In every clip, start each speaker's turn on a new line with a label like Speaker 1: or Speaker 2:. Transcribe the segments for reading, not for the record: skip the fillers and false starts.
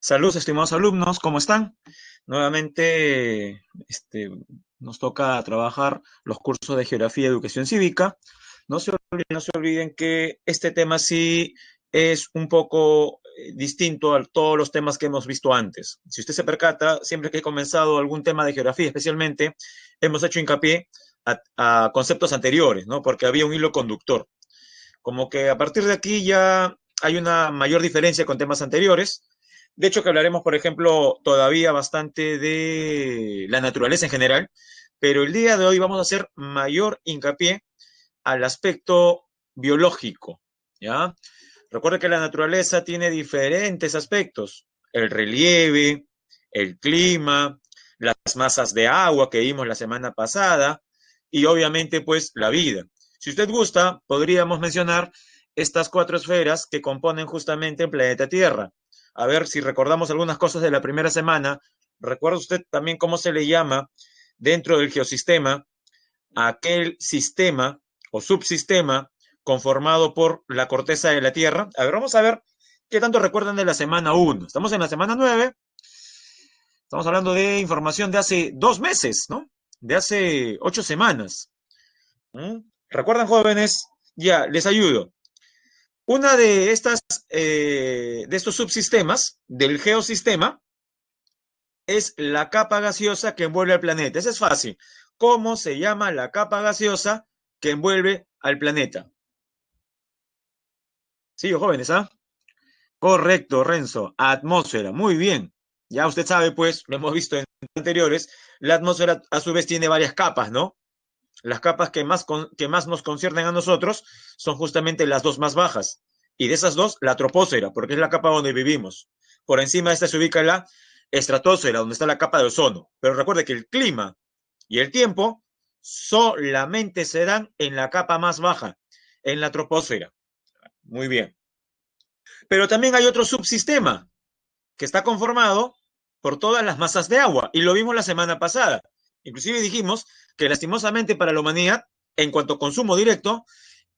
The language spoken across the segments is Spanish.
Speaker 1: Saludos, estimados alumnos, ¿cómo están? Nuevamente, nos toca trabajar los cursos de Geografía y Educación Cívica. No se olviden que este tema sí es un poco distinto a todos los temas que hemos visto antes. Si usted se percata, siempre que he comenzado algún tema de geografía especialmente, hemos hecho hincapié a conceptos anteriores, ¿no? Porque había un hilo conductor. Como que a partir de aquí ya hay una mayor diferencia con temas anteriores. De hecho, que hablaremos, por ejemplo, todavía bastante de la naturaleza en general, pero el día de hoy vamos a hacer mayor hincapié al aspecto biológico, ¿ya? Recuerda que la naturaleza tiene diferentes aspectos: el relieve, el clima, las masas de agua que vimos la semana pasada y obviamente pues la vida. Si usted gusta, podríamos mencionar estas cuatro esferas que componen justamente el planeta Tierra. A ver si recordamos algunas cosas de la primera semana. ¿Recuerda usted también cómo se le llama dentro del geosistema a aquel sistema o subsistema conformado por la corteza de la Tierra? A ver, vamos a ver qué tanto recuerdan de la semana uno. Estamos en la semana 9. Estamos hablando de información de hace 2 meses, ¿no? De hace 8 semanas. ¿Mm? ¿Recuerdan, jóvenes? Ya, les ayudo. Una de estos subsistemas del geosistema es la capa gaseosa que envuelve al planeta. Eso es fácil. ¿Cómo se llama la capa gaseosa que envuelve al planeta? Sí, jóvenes, ¿ah? Correcto, Renzo. Atmósfera. Muy bien. Ya usted sabe, pues, lo hemos visto en anteriores, la atmósfera a su vez tiene varias capas, ¿no? Las capas que más nos conciernen a nosotros son justamente las dos más bajas. Y de esas dos, la troposfera, porque es la capa donde vivimos. Por encima de esta se ubica la estratosfera, donde está la capa de ozono. Pero recuerde que el clima y el tiempo solamente se dan en la capa más baja, en la troposfera. Muy bien. Pero también hay otro subsistema que está conformado por todas las masas de agua, y lo vimos la semana pasada. Inclusive dijimos que lastimosamente para la humanidad, en cuanto a consumo directo,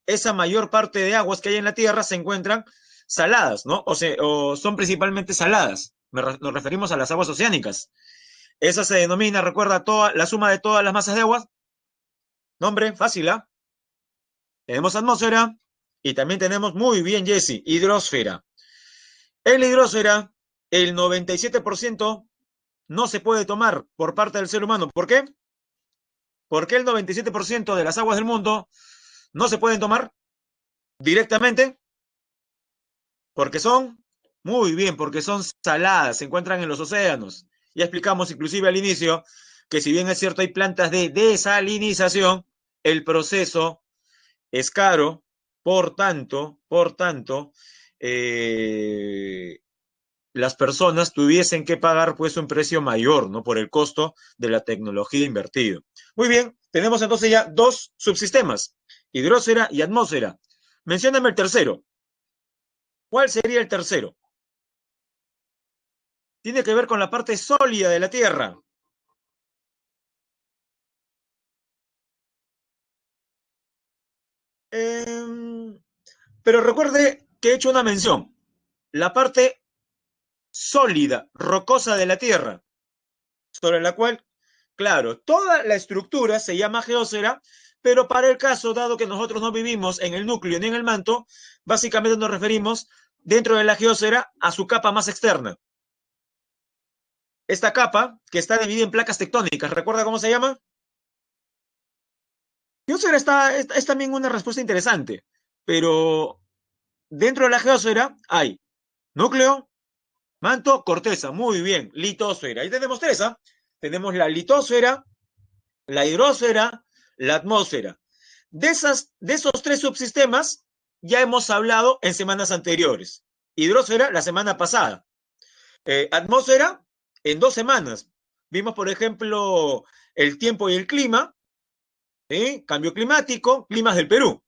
Speaker 1: esa mayor parte de aguas que hay en la Tierra se encuentran saladas, ¿no? O son principalmente saladas. Nos referimos a las aguas oceánicas. Esa se denomina, recuerda, la suma de todas las masas de agua. Nombre, fácil, ¿ah? Tenemos atmósfera y también tenemos, muy bien, Jesse, hidrosfera. En la hidrosfera, el 97% no se puede tomar por parte del ser humano. ¿Por qué? Porque el 97% de las aguas del mundo no se pueden tomar directamente porque son, muy bien, porque son saladas, se encuentran en los océanos. Ya explicamos inclusive al inicio que si bien es cierto hay plantas de desalinización, el proceso es caro, por tanto, eh, las personas tuviesen que pagar pues un precio mayor, ¿no? Por el costo de la tecnología invertida. Muy bien, tenemos entonces ya dos subsistemas, hidrosfera y atmósfera. Mencióname el tercero. ¿Cuál sería el tercero? Tiene que ver con la parte sólida de la Tierra. Eh, pero recuerde que he hecho una mención. La parte sólida, rocosa de la Tierra, sobre la cual, claro, toda la estructura se llama geósfera, pero para el caso, dado que nosotros no vivimos en el núcleo ni en el manto, básicamente nos referimos dentro de la geósfera a su capa más externa. Esta capa, que está dividida en placas tectónicas, ¿recuerda cómo se llama? Geósfera es también una respuesta interesante, pero dentro de la geósfera hay núcleo, manto, corteza. Muy bien, litosfera. Ahí tenemos tres, ¿ah? Tenemos la litosfera, la hidrosfera, la atmósfera. De esos tres subsistemas ya hemos hablado en semanas anteriores. Hidrosfera la semana pasada. Atmósfera en 2 semanas. Vimos, por ejemplo, el tiempo y el clima, cambio climático, climas del Perú.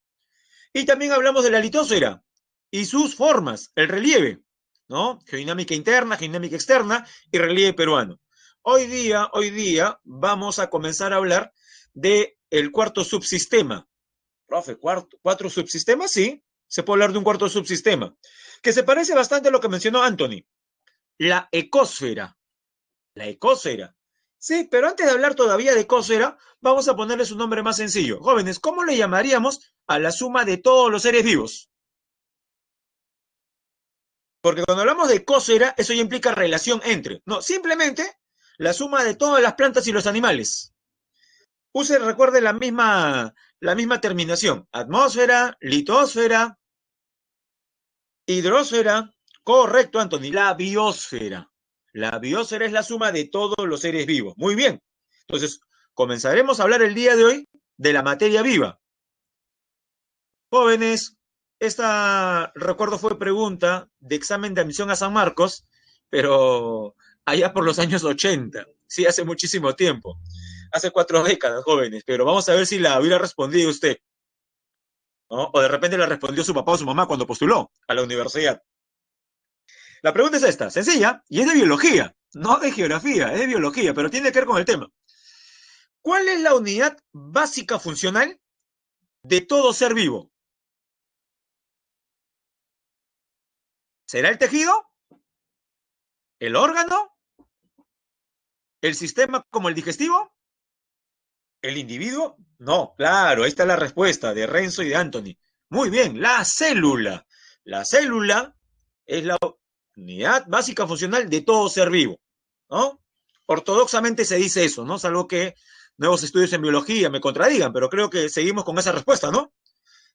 Speaker 1: Y también hablamos de la litosfera y sus formas, el relieve, ¿no? Geodinámica interna, geodinámica externa y relieve peruano. Hoy día vamos a comenzar a hablar de el cuarto subsistema. Profe, ¿cuatro subsistemas? Sí, se puede hablar de un cuarto subsistema, que se parece bastante a lo que mencionó Anthony. La ecosfera. La ecosfera. Sí, pero antes de hablar todavía de ecosfera, vamos a ponerle su nombre más sencillo. Jóvenes, ¿cómo le llamaríamos a la suma de todos los seres vivos? Porque cuando hablamos de ecosfera, eso ya implica relación entre. No, simplemente la suma de todas las plantas y los animales. Recuerde la misma terminación. Atmósfera, litosfera, hidrosfera. Correcto, Anthony. La biosfera. La biosfera es la suma de todos los seres vivos. Muy bien. Entonces, comenzaremos a hablar el día de hoy de la materia viva. Jóvenes, esta, recuerdo, fue pregunta de examen de admisión a San Marcos, pero allá por los años 80. Sí, hace muchísimo tiempo. Hace 4 décadas, jóvenes, pero vamos a ver si la hubiera respondido usted, ¿no? O de repente la respondió su papá o su mamá cuando postuló a la universidad. La pregunta es esta, sencilla, y es de biología, no de geografía, es de biología, pero tiene que ver con el tema. ¿Cuál es la unidad básica funcional de todo ser vivo? ¿Será el tejido? ¿El órgano? ¿El sistema como el digestivo? ¿El individuo? No, claro, ahí está la respuesta de Renzo y de Anthony. Muy bien, la célula. La célula es la unidad básica funcional de todo ser vivo, ¿no? Ortodoxamente se dice eso, ¿no? Salvo que nuevos estudios en biología me contradigan, pero creo que seguimos con esa respuesta, ¿no?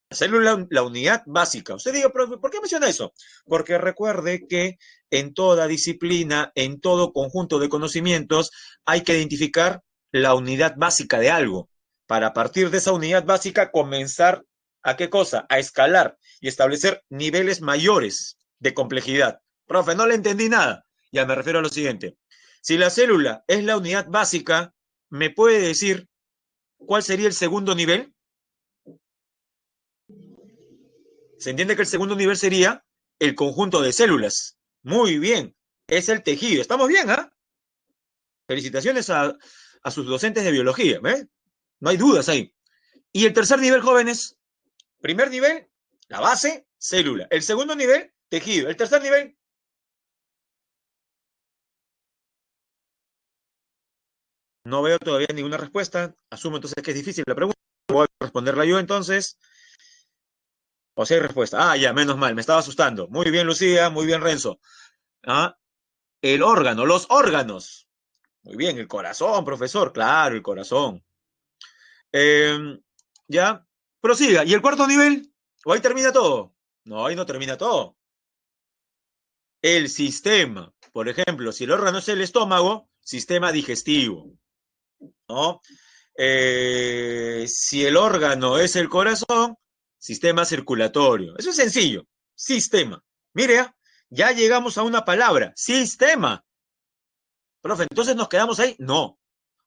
Speaker 1: La célula, la unidad básica. Usted diga, profe, ¿por qué menciona eso? Porque recuerde que en toda disciplina, en todo conjunto de conocimientos, hay que identificar la unidad básica de algo. Para a partir de esa unidad básica comenzar a qué cosa? A escalar y establecer niveles mayores de complejidad. Profe, no le entendí nada. Ya me refiero a lo siguiente. Si la célula es la unidad básica, ¿me puede decir cuál sería el segundo nivel? Se entiende que el segundo nivel sería el conjunto de células. Muy bien, es el tejido. ¿Estamos bien, ah? Felicitaciones a sus docentes de biología, ¿eh? No hay dudas ahí. Y el tercer nivel, jóvenes, primer nivel, la base, célula. El segundo nivel, tejido. El tercer nivel, no veo todavía ninguna respuesta. Asumo entonces que es difícil la pregunta. Voy a responderla yo entonces. O sea, hay respuesta. Ah, ya, menos mal, me estaba asustando. Muy bien, Lucía, muy bien, Renzo. Ah, el órgano, los órganos. Muy bien, el corazón, profesor, claro, el corazón. Eh, ya, prosiga. ¿Y el cuarto nivel? ¿O ahí termina todo? No, ahí no termina todo. El sistema. Por ejemplo, si el órgano es el estómago, sistema digestivo, ¿no? Si el órgano es el corazón, sistema circulatorio. Eso es sencillo. Sistema. Mire, ya llegamos a una palabra. Sistema. Profe, ¿entonces nos quedamos ahí? No.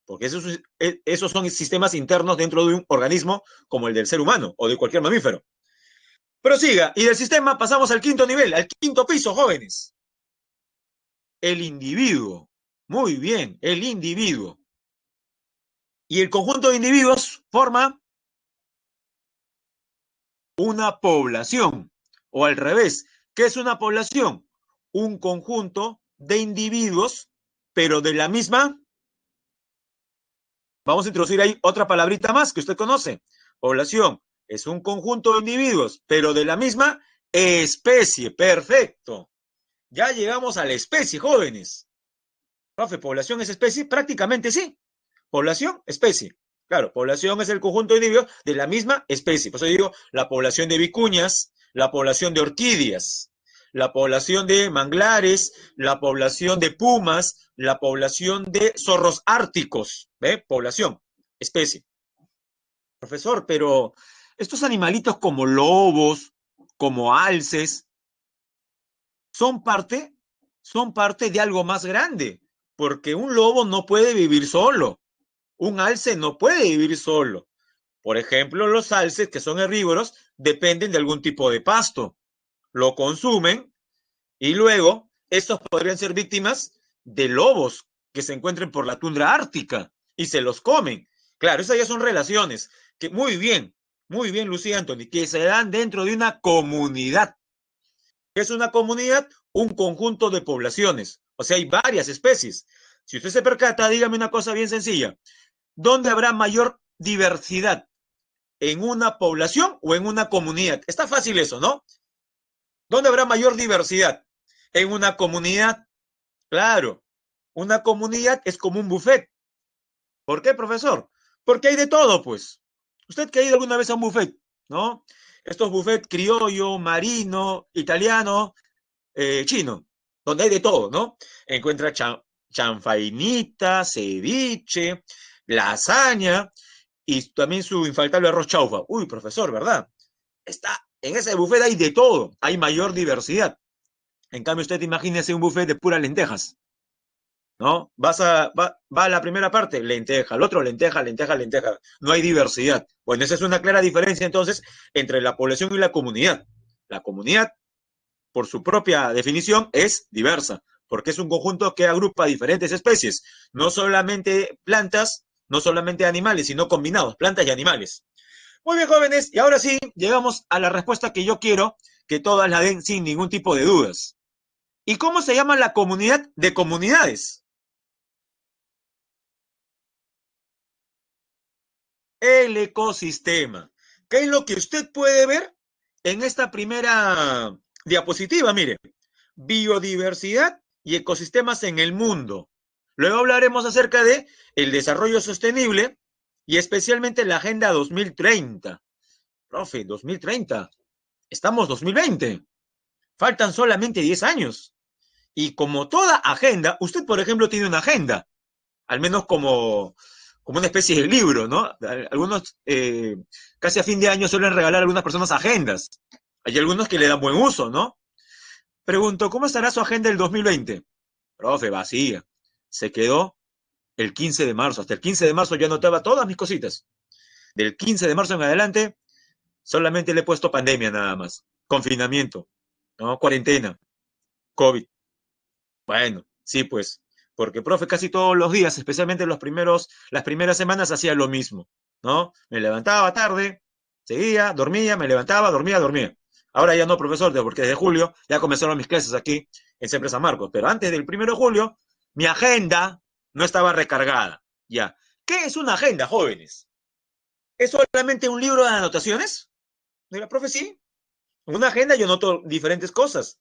Speaker 1: Porque esos son sistemas internos dentro de un organismo como el del ser humano o de cualquier mamífero. Prosiga, y del sistema pasamos al quinto nivel, al quinto piso, jóvenes. El individuo. Muy bien, el individuo. Y el conjunto de individuos forma una población. O al revés, ¿qué es una población? Un conjunto de individuos, pero de la misma. Vamos a introducir ahí otra palabrita más que usted conoce. Población es un conjunto de individuos, pero de la misma especie. Perfecto. Ya llegamos a la especie, jóvenes. Profe, ¿población es especie? Prácticamente sí. Población, especie. Claro, población es el conjunto de individuos de la misma especie. Por eso digo, la población de vicuñas, la población de orquídeas, la población de manglares, la población de pumas, la población de zorros árticos. ¿Ve? Población, especie. Profesor, pero estos animalitos como lobos, como alces, son parte, son parte de algo más grande, porque un lobo no puede vivir solo, un alce no puede vivir solo. Por ejemplo, los alces, que son herbívoros, dependen de algún tipo de pasto, lo consumen y luego estos podrían ser víctimas de lobos que se encuentren por la tundra ártica y se los comen. Claro, esas ya son relaciones que muy bien, Lucía Anthony, que se dan dentro de una comunidad. ¿Qué es una comunidad? Un conjunto de poblaciones. O sea, hay varias especies. Si usted se percata, dígame una cosa bien sencilla. ¿Dónde habrá mayor diversidad? ¿En una población o en una comunidad? Está fácil eso, ¿no? ¿Dónde habrá mayor diversidad? En una comunidad. Claro, una comunidad es como un buffet. ¿Por qué, profesor? Porque hay de todo, pues. Usted que ha ido alguna vez a un buffet, ¿no? Estos buffets criollo, marino, italiano, chino, donde hay de todo, ¿no? Encuentra chanfainita, ceviche, lasaña y también su infaltable arroz chaufa. Uy, profesor, ¿verdad? En ese buffet hay de todo, hay mayor diversidad. En cambio, usted imagínese un buffet de puras lentejas, ¿no? Va a la primera parte, lenteja, al otro lenteja, lenteja, lenteja. No hay diversidad. Bueno, esa es una clara diferencia entonces entre la población y la comunidad. La comunidad, por su propia definición, es diversa, porque es un conjunto que agrupa diferentes especies, no solamente plantas, no solamente animales, sino combinados, plantas y animales. Muy bien, jóvenes, y ahora sí, llegamos a la respuesta que yo quiero que todas la den sin ningún tipo de dudas. ¿Y cómo se llama la comunidad de comunidades? El ecosistema. ¿Qué es lo que usted puede ver en esta primera diapositiva? Mire, biodiversidad y ecosistemas en el mundo. Luego hablaremos acerca de el desarrollo sostenible y especialmente la Agenda 2030. Profe, 2030. Estamos 2020. Faltan solamente 10 años. Y como toda agenda, usted, por ejemplo, tiene una agenda, al menos como una especie de libro, ¿no? Algunos, casi a fin de año suelen regalar a algunas personas agendas. Hay algunos que le dan buen uso, ¿no? Pregunto, ¿cómo estará su agenda del 2020? Profe, vacía. Se quedó el 15 de marzo. Hasta el 15 de marzo yo anotaba todas mis cositas. Del 15 de marzo en adelante, solamente le he puesto pandemia nada más. Confinamiento, ¿no? Cuarentena, COVID. Bueno, sí, pues, porque profe casi todos los días, especialmente las primeras semanas, hacía lo mismo, ¿no? Me levantaba tarde, seguía, dormía, me levantaba, dormía, dormía. Ahora ya no, profesor, porque desde julio ya comenzaron mis clases aquí en Siempre San Marcos, pero antes del 1 de julio, mi agenda no estaba recargada. Ya. ¿Qué es una agenda, jóvenes? ¿Es solamente un libro de anotaciones? Mira, profe, sí. En una agenda yo noto diferentes cosas.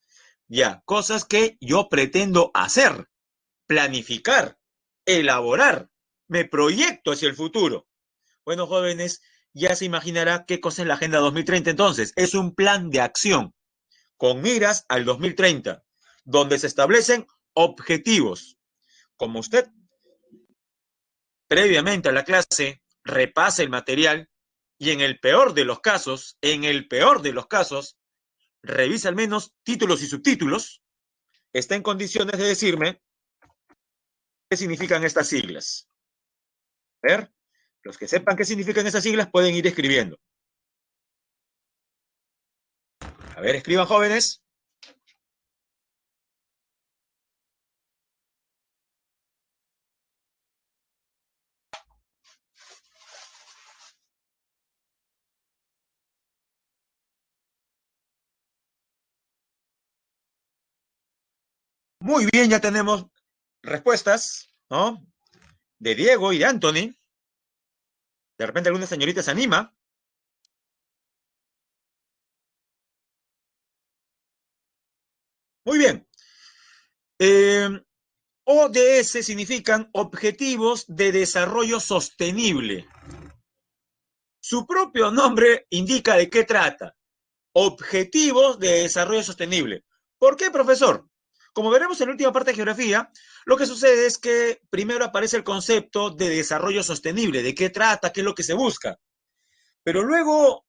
Speaker 1: Ya, cosas que yo pretendo hacer, planificar, elaborar, me proyecto hacia el futuro. Bueno, jóvenes, ya se imaginará qué cosa es la Agenda 2030 entonces. Es un plan de acción con miras al 2030, donde se establecen objetivos. Como usted previamente a la clase repase el material y en el peor de los casos, revisa al menos títulos y subtítulos, está en condiciones de decirme qué significan estas siglas. A ver, los que sepan qué significan esas siglas pueden ir escribiendo. A ver, escriban, jóvenes. Muy bien, ya tenemos respuestas, ¿no? De Diego y de Anthony. De repente alguna señorita se anima. Muy bien. Eh, ODS significan Objetivos de Desarrollo Sostenible. Su propio nombre indica de qué trata. Objetivos de Desarrollo Sostenible. ¿Por qué, profesor? Como veremos en la última parte de geografía, lo que sucede es que primero aparece el concepto de desarrollo sostenible, de qué trata, qué es lo que se busca. Pero luego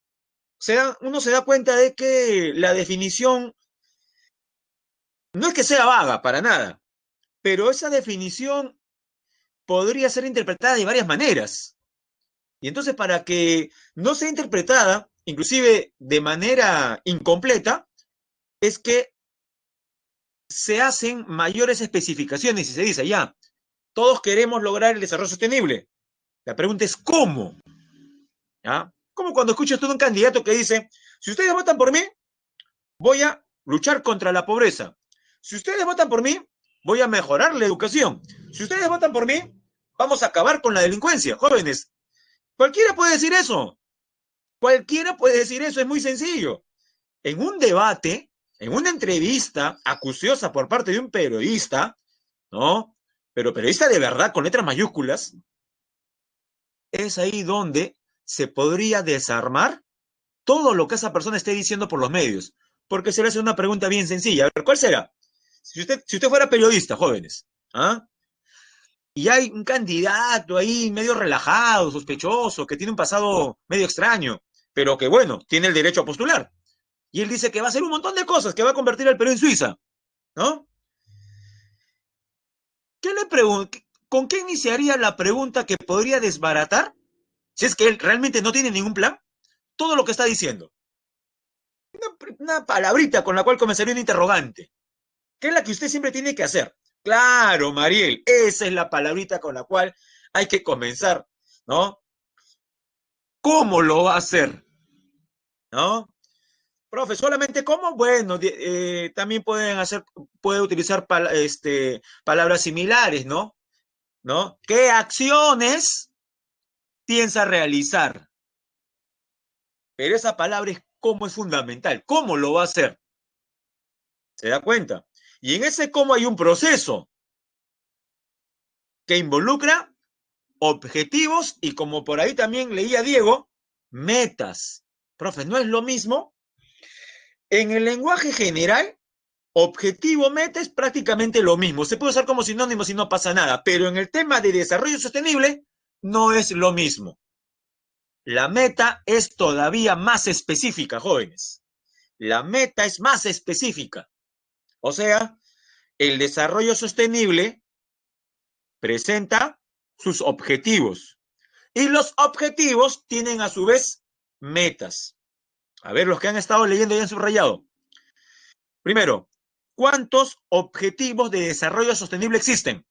Speaker 1: uno se da cuenta de que la definición no es que sea vaga para nada, pero esa definición podría ser interpretada de varias maneras. Y entonces para que no sea interpretada, inclusive de manera incompleta, es que se hacen mayores especificaciones y se dice, ya, todos queremos lograr el desarrollo sostenible. La pregunta es, ¿cómo? ¿Ya? Como cuando escuchas todo un candidato que dice, si ustedes votan por mí, voy a luchar contra la pobreza. Si ustedes votan por mí, voy a mejorar la educación. Si ustedes votan por mí, vamos a acabar con la delincuencia, jóvenes. Cualquiera puede decir eso. Cualquiera puede decir eso, es muy sencillo. En un debate, en una entrevista acuciosa por parte de un periodista, ¿no? Pero periodista de verdad, con letras mayúsculas, es ahí donde se podría desarmar todo lo que esa persona esté diciendo por los medios. Porque se le hace una pregunta bien sencilla. A ver, ¿cuál será? Si usted fuera periodista, jóvenes, ¿ah? Y hay un candidato ahí medio relajado, sospechoso, que tiene un pasado medio extraño, pero que bueno, tiene el derecho a postular. Y él dice que va a hacer un montón de cosas, que va a convertir al Perú en Suiza, ¿no? ¿Qué le ¿Con qué iniciaría la pregunta que podría desbaratar, si es que él realmente no tiene ningún plan, todo lo que está diciendo? Una palabrita con la cual comenzaría un interrogante, que es la que usted siempre tiene que hacer. Claro, Mariel, esa es la palabrita con la cual hay que comenzar, ¿no? ¿Cómo lo va a hacer? ¿No? Profe, ¿solamente cómo? Bueno, también puede utilizar palabras similares, ¿no? ¿No? ¿Qué acciones piensa realizar? Pero esa palabra es cómo, es fundamental. ¿Cómo lo va a hacer? ¿Se da cuenta? Y en ese cómo hay un proceso que involucra objetivos y, como por ahí también leía Diego, metas. Profe, ¿no es lo mismo? En el lenguaje general, objetivo, meta es prácticamente lo mismo. Se puede usar como sinónimo si no pasa nada, pero en el tema de desarrollo sostenible no es lo mismo. La meta es todavía más específica, jóvenes. La meta es más específica. O sea, el desarrollo sostenible presenta sus objetivos y los objetivos tienen a su vez metas. A ver, los que han estado leyendo y han subrayado. Primero, ¿cuántos objetivos de desarrollo sostenible existen?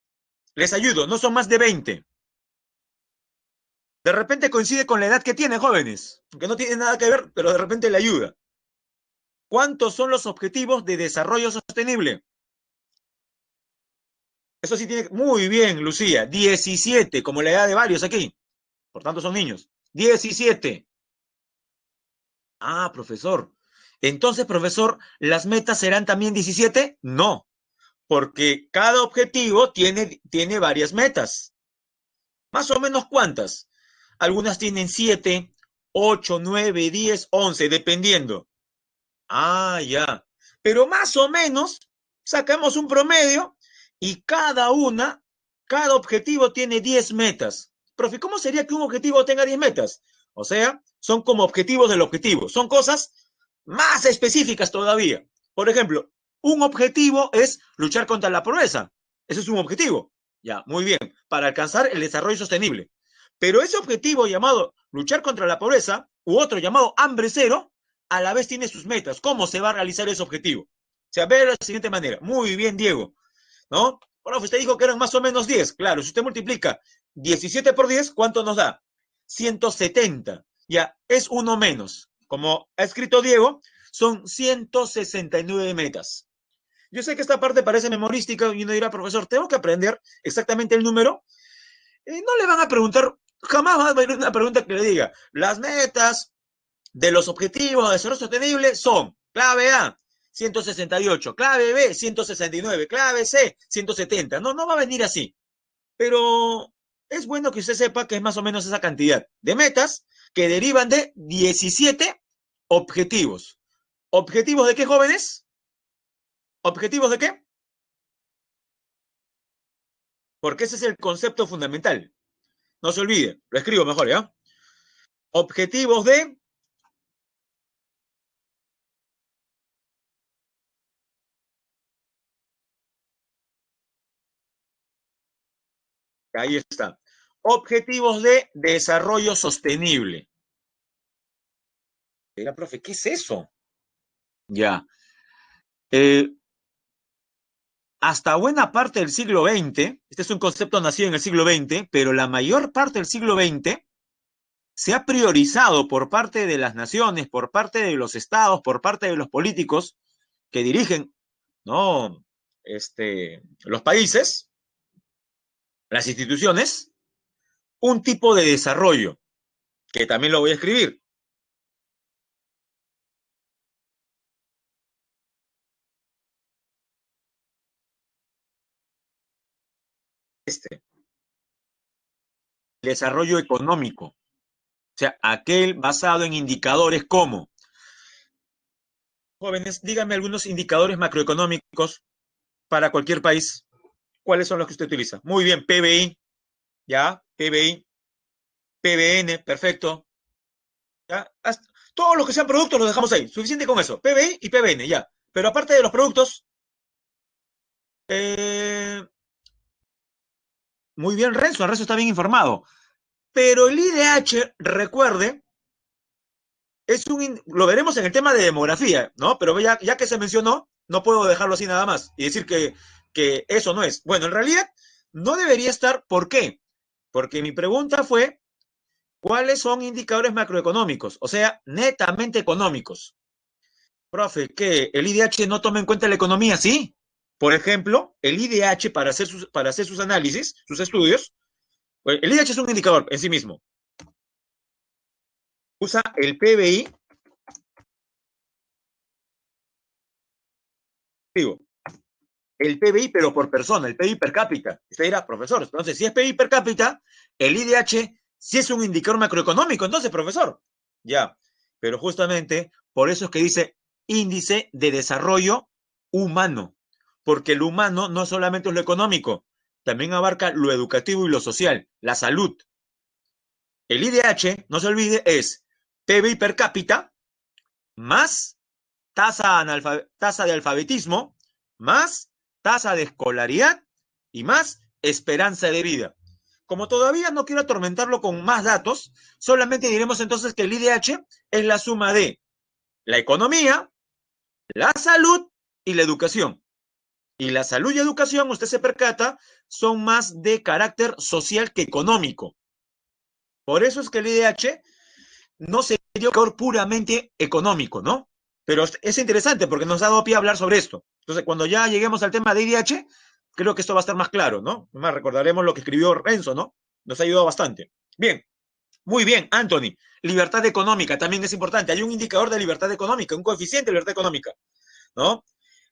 Speaker 1: Les ayudo, no son más de 20. De repente coincide con la edad que tienen, jóvenes, que no tiene nada que ver, pero de repente le ayuda. ¿Cuántos son los objetivos de desarrollo sostenible? Eso sí tiene, muy bien, Lucía, 17, como la edad de varios aquí. Por tanto, son niños. 17. Ah, profesor. Entonces, profesor, ¿las metas serán también 17? No, porque cada objetivo tiene varias metas. Más o menos, ¿cuántas? Algunas tienen 7, 8, 9, 10, 11, dependiendo. Ah, ya. Pero más o menos sacamos un promedio y cada objetivo tiene 10 metas. Profe, ¿cómo sería que un objetivo tenga 10 metas? O sea, son como objetivos del objetivo. Son cosas más específicas todavía. Por ejemplo, un objetivo es luchar contra la pobreza. Ese es un objetivo. Ya, muy bien, para alcanzar el desarrollo sostenible. Pero ese objetivo llamado luchar contra la pobreza u otro llamado hambre cero, a la vez tiene sus metas. ¿Cómo se va a realizar ese objetivo? Se ve de la siguiente manera. Muy bien, Diego. ¿No? Bueno, usted dijo que eran más o menos 10. Claro, si usted multiplica 17 por 10, ¿cuánto nos da? 170. Ya, es uno menos. Como ha escrito Diego, son 169 metas. Yo sé que esta parte parece memorística y uno dirá, profesor, tengo que aprender exactamente el número. No le van a preguntar, jamás va a haber una pregunta que le diga, las metas de los objetivos de desarrollo sostenible son, clave A, 168, clave B, 169, clave C, 170. No, no va a venir así. Pero es bueno que usted sepa que es más o menos esa cantidad de metas que derivan de 17 objetivos. ¿Objetivos de qué, jóvenes? ¿Objetivos de qué? Porque ese es el concepto fundamental. No se olvide, lo escribo mejor, ¿ya? Objetivos de... Ahí está. Objetivos de desarrollo sostenible. Era, profe, ¿qué es eso? Ya. Eh, Hasta buena parte del siglo XX, este es un concepto nacido en el siglo XX, pero la mayor parte del siglo XX se ha priorizado por parte de las naciones, por parte de los estados, por parte de los políticos que dirigen, ¿no? los países, las instituciones, un tipo de desarrollo, que también lo voy a escribir. Desarrollo económico, o sea, aquel basado en indicadores como, jóvenes, díganme algunos indicadores macroeconómicos para cualquier país. ¿Cuáles son los que usted utiliza? Muy bien, PBI, ya, PBI, PBN, perfecto. ¿Ya? Todos los que sean productos los dejamos ahí. Suficiente con eso. PBI y PBN, ya. Pero aparte de los productos, eh, muy bien, Renzo está bien informado. Pero el IDH, recuerde, lo veremos en el tema de demografía, ¿no? Pero ya que se mencionó, no puedo dejarlo así nada más y decir que eso no es. Bueno, en realidad no debería estar. ¿Por qué? Porque mi pregunta fue, ¿cuáles son indicadores macroeconómicos? O sea, netamente económicos. Profe, ¿qué? ¿El IDH no toma en cuenta la economía? Sí. Por ejemplo, el IDH para hacer sus análisis, sus estudios, pues, el IDH es un indicador en sí mismo. Usa el PBI, digo, el PBI, pero por persona, el PBI per cápita. Usted dirá, profesor, entonces, si es PBI per cápita, el IDH sí es un indicador macroeconómico, entonces, profesor. Ya, pero justamente por eso es que dice índice de desarrollo humano, porque lo humano no solamente es lo económico, también abarca lo educativo y lo social, la salud. El IDH, no se olvide, es PBI per cápita más tasa de alfabetismo, más tasa de escolaridad y más esperanza de vida. Como todavía no quiero atormentarlo con más datos, solamente diremos entonces que el IDH es la suma de la economía, la salud y la educación. Y la salud y educación, usted se percata, son más de carácter social que económico. Por eso es que el IDH no sería un indicador puramente económico, ¿no? Pero es interesante porque nos ha dado pie a hablar sobre esto. Entonces, cuando ya lleguemos al tema de IDH, creo que esto va a estar más claro, ¿no? Más recordaremos lo que escribió Renzo, ¿no? Nos ha ayudado bastante. Bien, muy bien, Anthony. Libertad económica también es importante. Hay un indicador de libertad económica, un coeficiente de libertad económica, ¿no?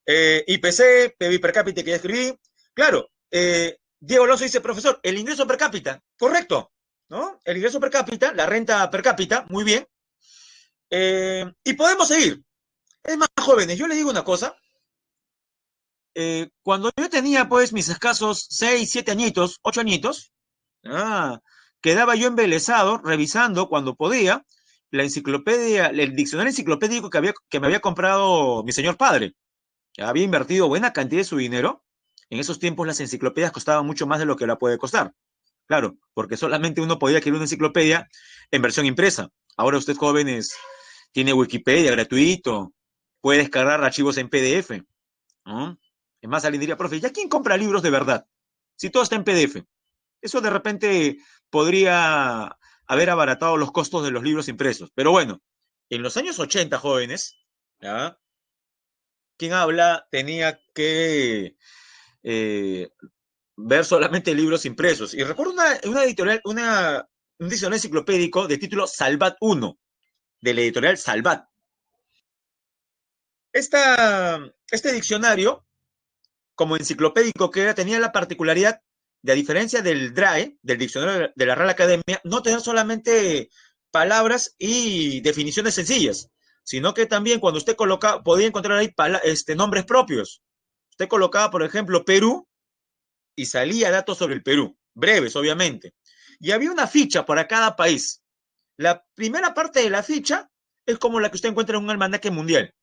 Speaker 1: IPC, PIB per cápita que ya escribí. Claro, Diego Alonso dice, profesor, el ingreso per cápita, correcto, ¿no? El ingreso per cápita, la renta per cápita, muy bien. Y podemos seguir. Es más, jóvenes, yo les digo una cosa. Cuando yo tenía, pues, mis escasos 6, 7 añitos, 8 añitos, ah, quedaba yo embelesado revisando cuando podía la enciclopedia, el diccionario enciclopédico que me había comprado mi señor padre. Había invertido buena cantidad de su dinero. En esos tiempos las enciclopedias costaban mucho más de lo que la puede costar. Claro, porque solamente uno podía adquirir una enciclopedia en versión impresa. Ahora usted, jóvenes, tiene Wikipedia gratuito, puede descargar archivos en PDF, ¿no? Es más, alguien diría, profe, ¿ya quién compra libros de verdad? Si todo está en PDF. Eso de repente podría haber abaratado los costos de los libros impresos. Pero bueno, en los años 80, jóvenes, ¿ya? Quien habla tenía que eh, ver solamente libros impresos. Y recuerdo una editorial, un diccionario enciclopédico de título Salvat 1, de la editorial Salvat. Este diccionario, como enciclopédico que era, tenía la particularidad de, a diferencia del DRAE, del diccionario de la Real Academia, no tener solamente palabras y definiciones sencillas, sino que también cuando usted coloca, podía encontrar ahí nombres propios. Usted colocaba, por ejemplo, Perú y salía datos sobre el Perú, breves, obviamente. Y había una ficha para cada país. La primera parte de la ficha es como la que usted encuentra en un almanaque mundial.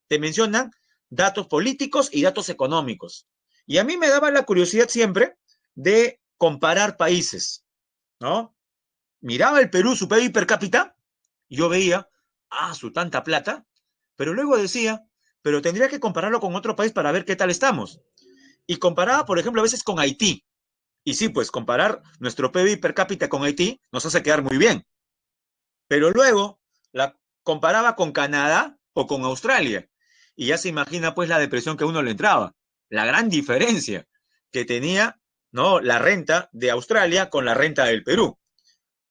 Speaker 1: Te mencionan datos políticos y datos económicos. Y a mí me daba la curiosidad siempre de comparar países, ¿no? Miraba el Perú, su PIB per cápita, y yo veía, su tanta plata, pero luego decía, pero tendría que compararlo con otro país para ver qué tal estamos. Y comparaba, por ejemplo, a veces con Haití. Y sí, pues comparar nuestro PIB per cápita con Haití nos hace quedar muy bien. Pero luego la comparaba con Canadá o con Australia. Y ya se imagina pues la depresión que a uno le entraba. la gran diferencia que tenía, ¿no?, la renta de Australia con la renta del Perú.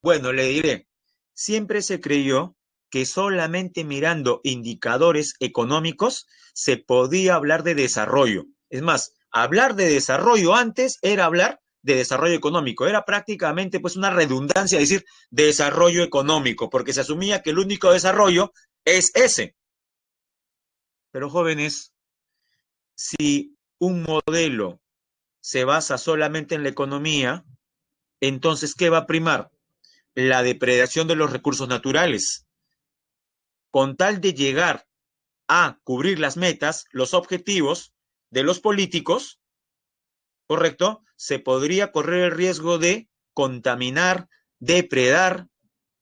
Speaker 1: Bueno, le diré, siempre se creyó que solamente mirando indicadores económicos se podía hablar de desarrollo. Es más, hablar de desarrollo antes era hablar de desarrollo económico. Era prácticamente pues una redundancia decir desarrollo económico, porque se asumía que el único desarrollo es ese. Pero jóvenes, si un modelo se basa solamente en la economía, entonces, ¿qué va a primar? La depredación de los recursos naturales. Con tal de llegar a cubrir las metas, los objetivos de los políticos, ¿correcto? Se podría correr el riesgo de contaminar, depredar,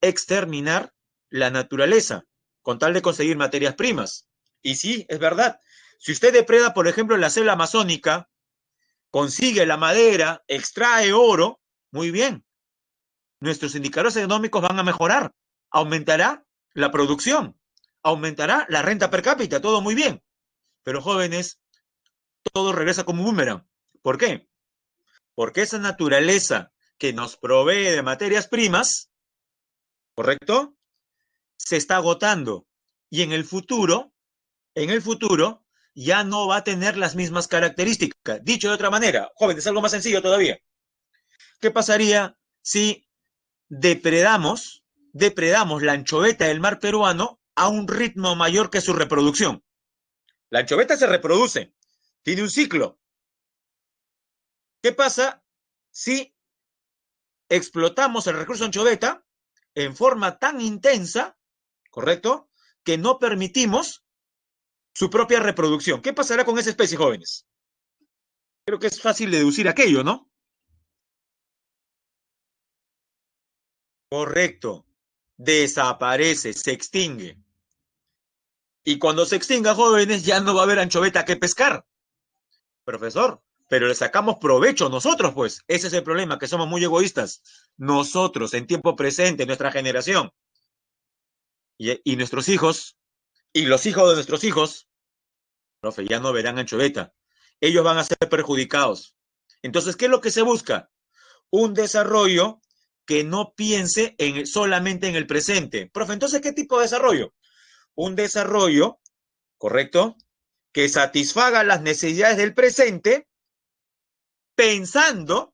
Speaker 1: exterminar la naturaleza, con tal de conseguir materias primas. Y sí, es verdad. Si usted depreda, por ejemplo, la selva amazónica, consigue la madera, extrae oro, muy bien. Nuestros indicadores económicos van a mejorar. Aumentará la producción, aumentará la renta per cápita, todo muy bien. Pero jóvenes, todo regresa como un boomerang. ¿Por qué? Porque esa naturaleza que nos provee de materias primas, ¿correcto?, se está agotando. Y en el futuro, ya no va a tener las mismas características. Dicho de otra manera, jóvenes, algo más sencillo todavía. ¿Qué pasaría si depredamos la anchoveta del mar peruano a un ritmo mayor que su reproducción? La anchoveta se reproduce, tiene un ciclo. ¿Qué pasa si explotamos el recurso anchoveta en forma tan intensa, correcto, que no permitimos su propia reproducción? ¿Qué pasará con esa especie, jóvenes? Creo que es fácil deducir aquello, ¿no? Correcto. Desaparece, se extingue. Y cuando se extinga, jóvenes, ya no va a haber anchoveta que pescar. Profesor, pero le sacamos provecho nosotros, pues. Ese es el problema, que somos muy egoístas. Nosotros, en tiempo presente, nuestra generación. Y nuestros hijos, y los hijos de nuestros hijos, profe, ya no verán anchoveta. Ellos van a ser perjudicados. Entonces, ¿qué es lo que se busca? Un desarrollo que no piense solamente en el presente. Profe, entonces, ¿qué tipo de desarrollo? Un desarrollo, ¿correcto?, que satisfaga las necesidades del presente, pensando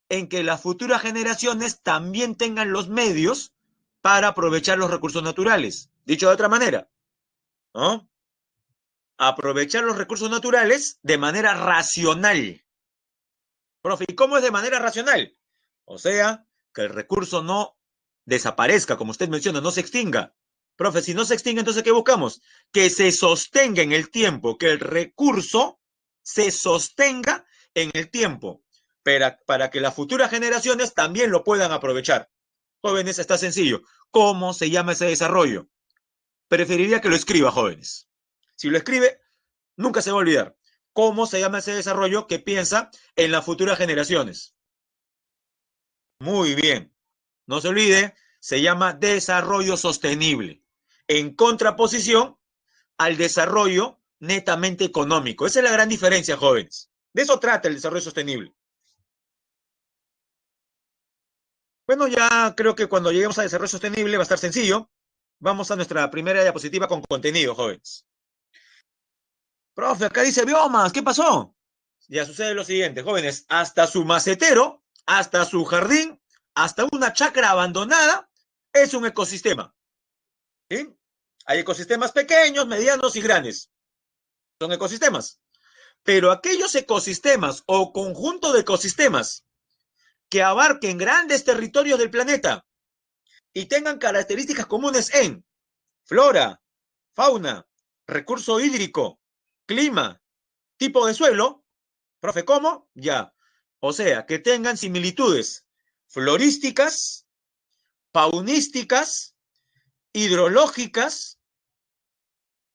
Speaker 1: en que las futuras generaciones también tengan los medios para aprovechar los recursos naturales. Dicho de otra manera, ¿no? Aprovechar los recursos naturales de manera racional. Profe, ¿y cómo es de manera racional? O sea, que el recurso no desaparezca, como usted menciona, no se extinga. Profe, si no se extingue, entonces, ¿qué buscamos? Que se sostenga en el tiempo, que el recurso se sostenga en el tiempo, para que las futuras generaciones también lo puedan aprovechar. Jóvenes, está sencillo. ¿Cómo se llama ese desarrollo? Preferiría que lo escriba, jóvenes. Si lo escribe, nunca se va a olvidar. ¿Cómo se llama ese desarrollo que piensa en las futuras generaciones? Muy bien. No se olvide, se llama desarrollo sostenible, en contraposición al desarrollo netamente económico. Esa es la gran diferencia, jóvenes. De eso trata el desarrollo sostenible. Bueno, ya creo que cuando lleguemos al desarrollo sostenible va a estar sencillo. Vamos a nuestra primera diapositiva con contenido, jóvenes. Profe, acá dice biomas, ¿qué pasó? Ya sucede lo siguiente, jóvenes, hasta su macetero, hasta su jardín, hasta una chacra abandonada, es un ecosistema. ¿Sí? Hay ecosistemas pequeños, medianos y grandes. Son ecosistemas. Pero aquellos ecosistemas o conjunto de ecosistemas que abarquen grandes territorios del planeta y tengan características comunes en flora, fauna, recurso hídrico, clima, tipo de suelo, profe, ¿cómo? Ya. O sea, que tengan similitudes florísticas, faunísticas, hidrológicas,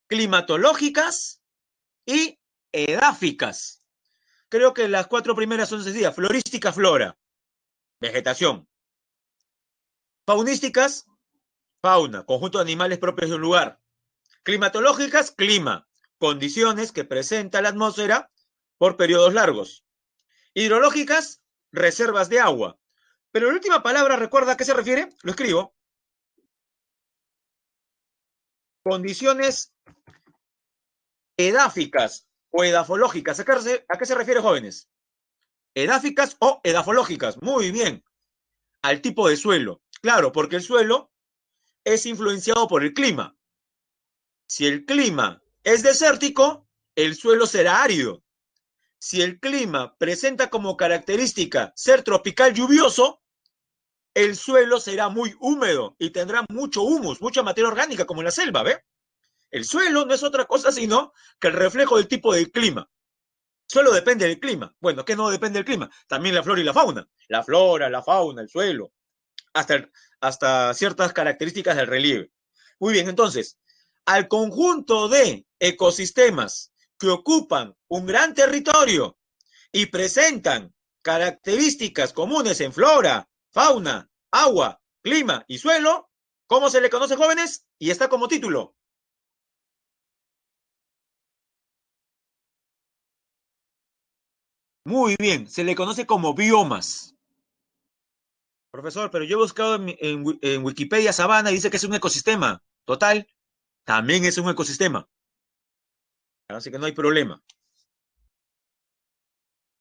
Speaker 1: climatológicas y edáficas. Creo que las cuatro primeras son sencillas. Florística, flora, vegetación. Faunísticas, fauna, conjunto de animales propios de un lugar. Climatológicas, clima. condiciones que presenta la atmósfera por periodos largos. Hidrológicas, reservas de agua. Pero la última palabra, ¿recuerda a qué se refiere? Lo escribo. Condiciones edáficas o edafológicas. ¿A qué se refiere, jóvenes? Edáficas o edafológicas. Muy bien. Al tipo de suelo. Claro, porque el suelo es influenciado por el clima. Si el clima es desértico, el suelo será árido. Si el clima presenta como característica ser tropical lluvioso, el suelo será muy húmedo y tendrá mucho humus, mucha materia orgánica, como en la selva, ¿ve? El suelo no es otra cosa sino que el reflejo del tipo de clima. Solo depende del clima. Bueno, ¿qué no depende del clima? También la flora y la fauna. La flora, la fauna, el suelo, hasta ciertas características del relieve. Muy bien, entonces, al conjunto de ecosistemas que ocupan un gran territorio y presentan características comunes en flora, fauna, agua, clima y suelo, ¿cómo se le conoce, jóvenes? Y está como título. Muy bien, se le conoce como biomas. Profesor, pero yo he buscado en Wikipedia Sabana y dice que es un ecosistema. Total, también es un ecosistema. Así que no hay problema.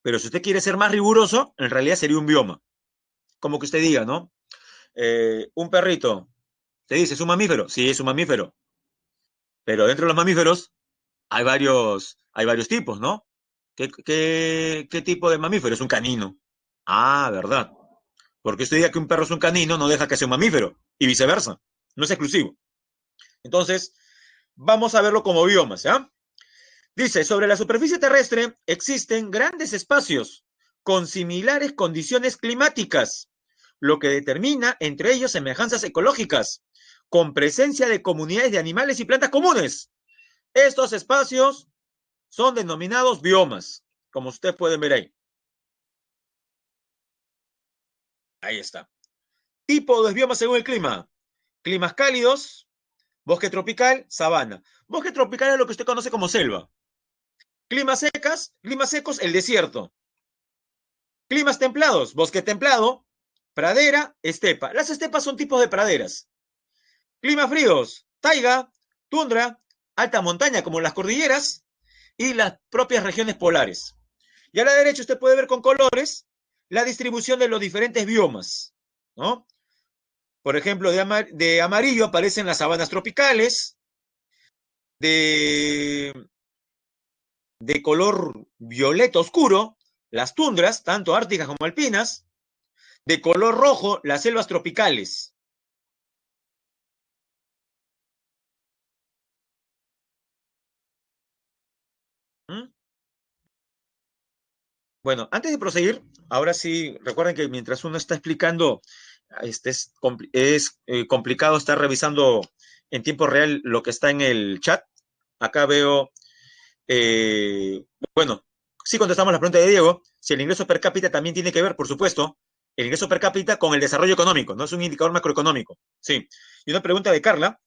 Speaker 1: Pero si usted quiere ser más riguroso, en realidad sería un bioma. Como que usted diga, ¿no? Un perrito, te dice, ¿es un mamífero? Sí, es un mamífero. Pero dentro de los mamíferos hay varios tipos, ¿no? ¿Qué tipo de mamífero? Es un canino. Ah, verdad. Porque usted diga que un perro es un canino, no deja que sea un mamífero. Y viceversa. No es exclusivo. Entonces, vamos a verlo como biomas, ¿ya? Dice, sobre la superficie terrestre existen grandes espacios con similares condiciones climáticas, lo que determina entre ellos semejanzas ecológicas, con presencia de comunidades de animales y plantas comunes. Estos espacios son denominados biomas, como ustedes pueden ver ahí. Ahí está. Tipo de biomas según el clima. Climas cálidos, bosque tropical, sabana. Bosque tropical es lo que usted conoce como selva. Climas secos, el desierto. Climas templados, bosque templado, pradera, estepa. Las estepas son tipos de praderas. Climas fríos, taiga, tundra, alta montaña como las cordilleras y las propias regiones polares. Y a la derecha usted puede ver con colores la distribución de los diferentes biomas, ¿no? Por ejemplo, de amarillo aparecen las sabanas tropicales, de, de color violeta oscuro, las tundras, tanto árticas como alpinas, de color rojo, las selvas tropicales. ¿Mm? Bueno, antes de proseguir, ahora sí, recuerden que mientras uno está explicando, es complicado estar revisando en tiempo real lo que está en el chat. Acá veo, eh, bueno, sí contestamos la pregunta de Diego, si el ingreso per cápita también tiene que ver, por supuesto, el ingreso per cápita con el desarrollo económico, no es un indicador macroeconómico. Sí. Y una pregunta de Carla.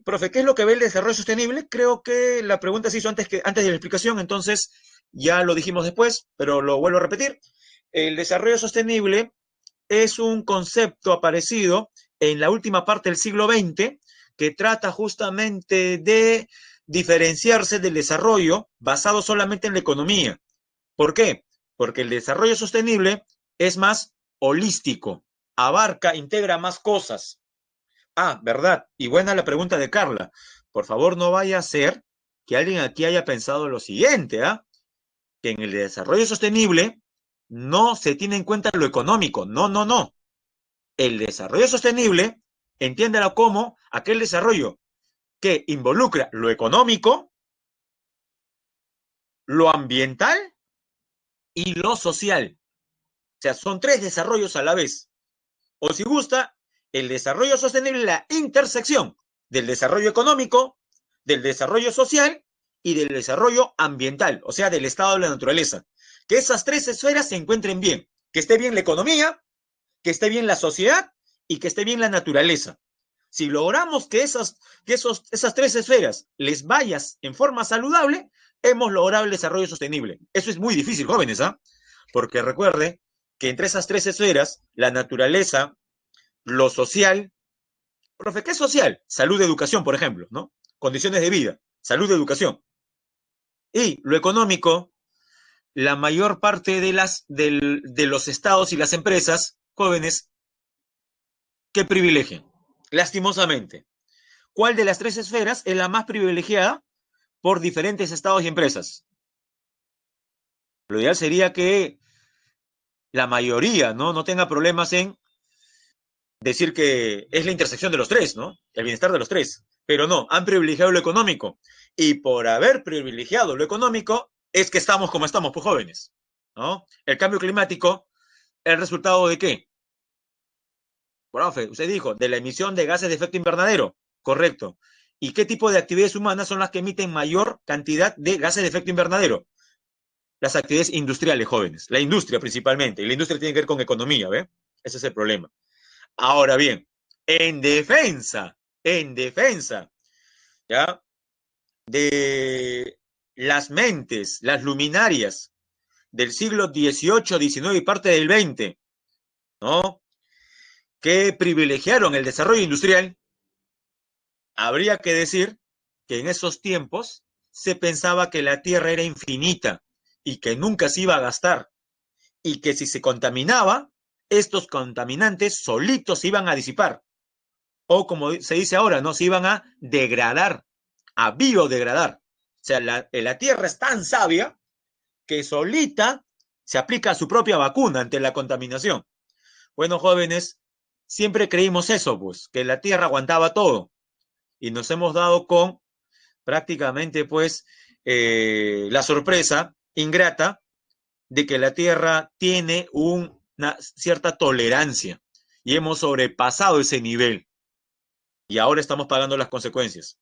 Speaker 1: Profe, ¿qué es lo que ve el desarrollo sostenible? Creo que la pregunta se hizo antes de la explicación, entonces ya lo dijimos después, pero lo vuelvo a repetir. El desarrollo sostenible es un concepto aparecido en la última parte del siglo XX que trata justamente de diferenciarse del desarrollo basado solamente en la economía. ¿Por qué? Porque el desarrollo sostenible es más holístico, abarca, integra más cosas. Ah, verdad. Y buena la pregunta de Carla. Por favor, no vaya a ser que alguien aquí haya pensado lo siguiente, ¿ah? Que en el desarrollo sostenible no se tiene en cuenta lo económico. No, no, no. El desarrollo sostenible, entiéndalo como aquel desarrollo que involucra lo económico, lo ambiental y lo social. O sea, son tres desarrollos a la vez. O si gusta, el desarrollo sostenible es la intersección del desarrollo económico, del desarrollo social y del desarrollo ambiental, o sea, del estado de la naturaleza. Que esas tres esferas se encuentren bien, que esté bien la economía, que esté bien la sociedad y que esté bien la naturaleza. Si logramos que esas tres esferas les vayas en forma saludable, hemos logrado el desarrollo sostenible. Eso es muy difícil, jóvenes, ¿ah? Porque recuerde que entre esas tres esferas, la naturaleza, lo social, profe, ¿qué es social? Salud, educación, por ejemplo, ¿no? Condiciones de vida, salud, educación. Y lo económico, la mayor parte de los estados y las empresas jóvenes que privilegian, lastimosamente. ¿Cuál de las tres esferas es la más privilegiada por diferentes estados y empresas? Lo ideal sería que la mayoría, no tenga problemas en decir que es la intersección de los tres, ¿no? El bienestar de los tres. Pero no, han privilegiado lo económico. Y por haber privilegiado lo económico, es que estamos como estamos, pues jóvenes, ¿no? El cambio climático, ¿el resultado de qué? Profe, usted dijo, de la emisión de gases de efecto invernadero. Correcto. ¿Y qué tipo de actividades humanas son las que emiten mayor cantidad de gases de efecto invernadero? Las actividades industriales, jóvenes. La industria principalmente. Y la industria tiene que ver con economía, ¿ve? Ese es el problema. Ahora bien, en defensa, ¿ya? De las mentes, las luminarias del siglo XVIII, XIX y parte del XX, ¿no? Que privilegiaron el desarrollo industrial, habría que decir que en esos tiempos se pensaba que la Tierra era infinita y que nunca se iba a gastar y que si se contaminaba, estos contaminantes solitos se iban a disipar o como se dice ahora, no se iban a degradar, a biodegradar. O sea, la Tierra es tan sabia que solita se aplica a su propia vacuna ante la contaminación. Bueno, jóvenes, siempre creímos eso, pues, que la Tierra aguantaba todo y nos hemos dado con prácticamente, pues, la sorpresa ingrata de que la Tierra tiene una cierta tolerancia y hemos sobrepasado ese nivel y ahora estamos pagando las consecuencias.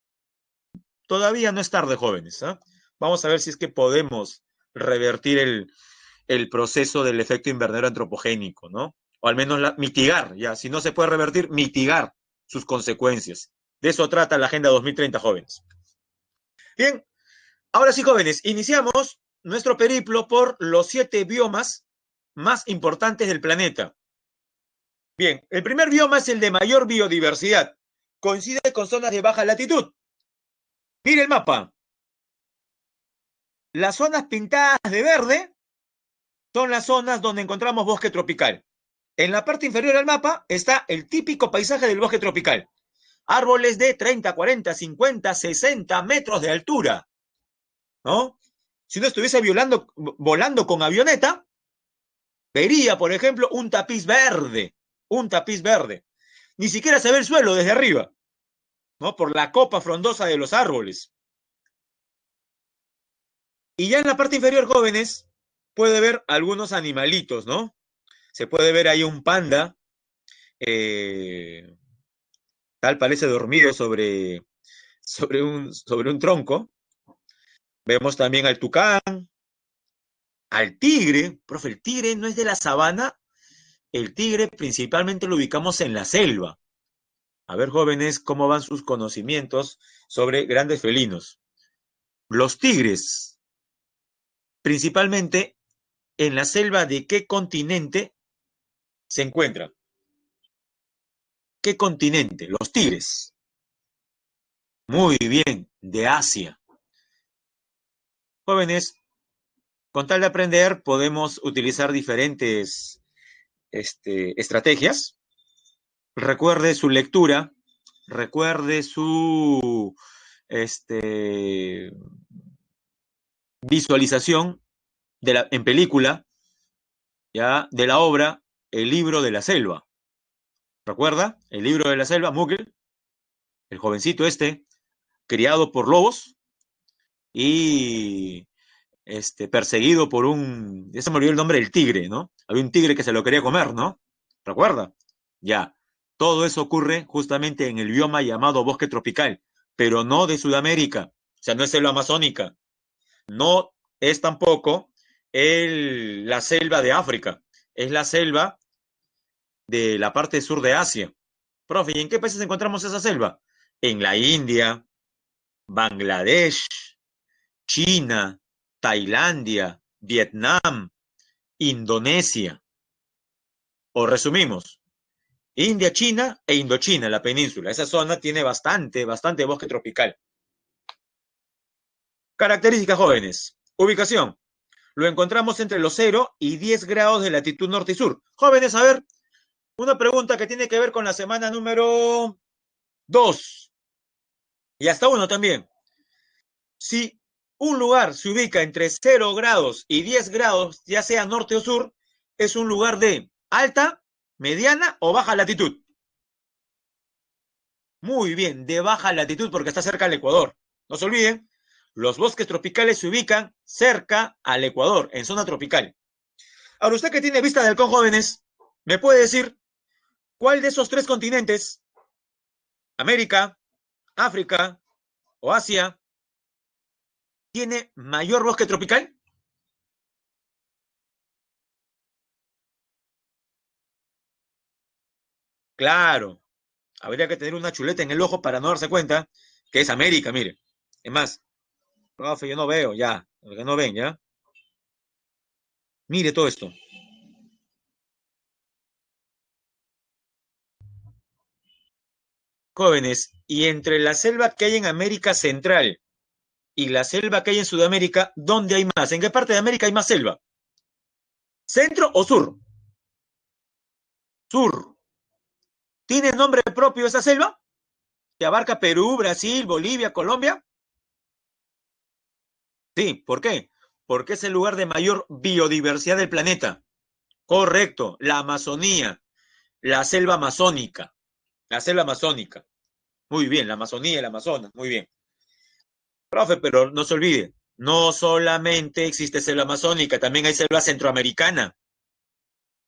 Speaker 1: Todavía no es tarde, jóvenes, ¿eh? Vamos a ver si es que podemos revertir el proceso del efecto invernadero antropogénico, ¿no? O al menos mitigar, ya, si no se puede revertir, mitigar sus consecuencias. De eso trata la Agenda 2030, jóvenes. Bien, ahora sí, jóvenes, iniciamos nuestro periplo por los 7 biomas más importantes del planeta. Bien, el primer bioma es el de mayor biodiversidad. Coincide con zonas de baja latitud. Mire el mapa. Las zonas pintadas de verde son las zonas donde encontramos bosque tropical. En la parte inferior del mapa está el típico paisaje del bosque tropical. Árboles de 30, 40, 50, 60 metros de altura, ¿no? Si uno estuviese volando con avioneta, vería, por ejemplo, un tapiz verde, un tapiz verde. Ni siquiera se ve el suelo desde arriba, ¿no? Por la copa frondosa de los árboles. Y ya en la parte inferior, jóvenes, puede ver algunos animalitos, ¿no? Se puede ver ahí un panda, tal parece dormido sobre un tronco. Vemos también al tucán, al tigre. Profe, el tigre no es de la sabana. El tigre principalmente lo ubicamos en la selva. A ver, jóvenes, cómo van sus conocimientos sobre grandes felinos. Los tigres, principalmente en la selva de qué continente se encuentran. ¿Qué continente? Los tigres. Muy bien, de Asia. Jóvenes, con tal de aprender, podemos utilizar diferentes estrategias. Recuerde su lectura, recuerde su visualización en película, ya, de la obra El libro de la selva. ¿Recuerda? El libro de la selva, Mowgli, el jovencito criado por lobos y perseguido por ya se me olvidó el nombre del tigre, ¿no? Había un tigre que se lo quería comer, ¿no? ¿Recuerda? Ya. Todo eso ocurre justamente en el bioma llamado bosque tropical, pero no de Sudamérica. O sea, no es selva amazónica. No es tampoco la selva de África. Es la selva de la parte sur de Asia. Profe, ¿y en qué países encontramos esa selva? En la India, Bangladesh, China, Tailandia, Vietnam, Indonesia. O resumimos, India, China e Indochina, la península. Esa zona tiene bastante bosque tropical. Características jóvenes. Ubicación. Lo encontramos entre los 0 y 10 grados de latitud norte y sur. Jóvenes, a ver, una pregunta que tiene que ver con la semana número 2 y hasta 1 también. Si un lugar se ubica entre 0 grados y 10 grados, ya sea norte o sur, es un lugar de alta, mediana o baja latitud. Muy bien, de baja latitud porque está cerca al Ecuador. No se olviden, los bosques tropicales se ubican cerca al Ecuador, en zona tropical. Ahora, usted que tiene vista de halcón, jóvenes, ¿me puede decir cuál de esos tres continentes, América, África o Asia, tiene mayor bosque tropical? Claro, habría que tener una chuleta en el ojo para no darse cuenta que es América, mire. Es más, profe, yo no veo ya, porque no ven, ¿ya? Mire todo esto. Jóvenes, y entre la selva que hay en América Central y la selva que hay en Sudamérica, ¿dónde hay más? ¿En qué parte de América hay más selva? ¿Centro o sur? Sur. ¿Tiene nombre propio esa selva? ¿Que abarca Perú, Brasil, Bolivia, Colombia? Sí, ¿por qué? Porque es el lugar de mayor biodiversidad del planeta. Correcto, la Amazonía, la selva amazónica, la selva amazónica. Muy bien, la Amazonía, el Amazonas, muy bien. Profe, pero no se olvide, no solamente existe selva amazónica, también hay selva centroamericana.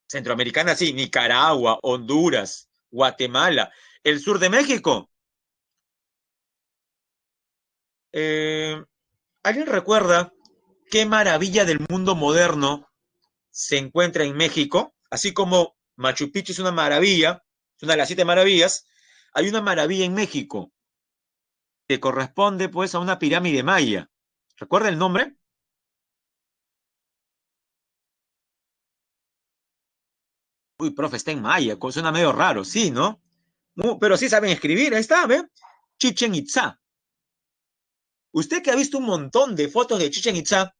Speaker 1: Centroamericana, sí, Nicaragua, Honduras, Guatemala, el sur de México. Eh, ¿Alguien recuerda qué maravilla del mundo moderno se encuentra en México? Así como Machu Picchu es una maravilla, es una de las 7 maravillas, hay una maravilla en México que corresponde pues a una pirámide maya. ¿Recuerda el nombre? Uy, profe, está en maya, suena medio raro, sí, ¿no? Pero sí saben escribir, ahí está, ¿ve? Chichen Itza. Usted que ha visto un montón de fotos de Chichen Itza,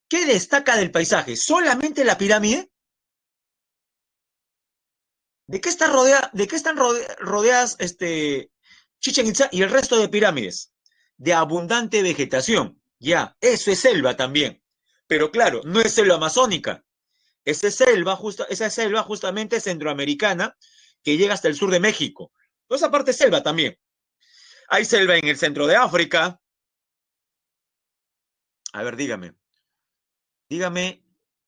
Speaker 1: ¿qué destaca del paisaje? ¿Solamente la pirámide? ¿De qué están rodeadas Chichen Itza y el resto de pirámides? De abundante vegetación. Ya, eso es selva también. Pero claro, no es selva amazónica. Esa selva justamente centroamericana que llega hasta el sur de México. Toda esa parte es selva también. Hay selva en el centro de África. A ver, dígame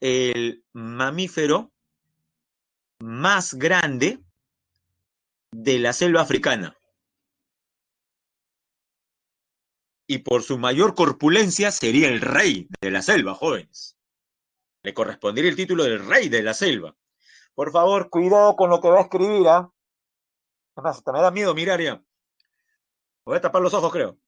Speaker 1: el mamífero más grande de la selva africana. Y por su mayor corpulencia sería el rey de la selva, jóvenes. Le correspondería el título del rey de la selva. Por favor, cuidado con lo que va a escribir, ¿ah? Además, hasta me da miedo mirar ya. Voy a tapar los ojos, creo.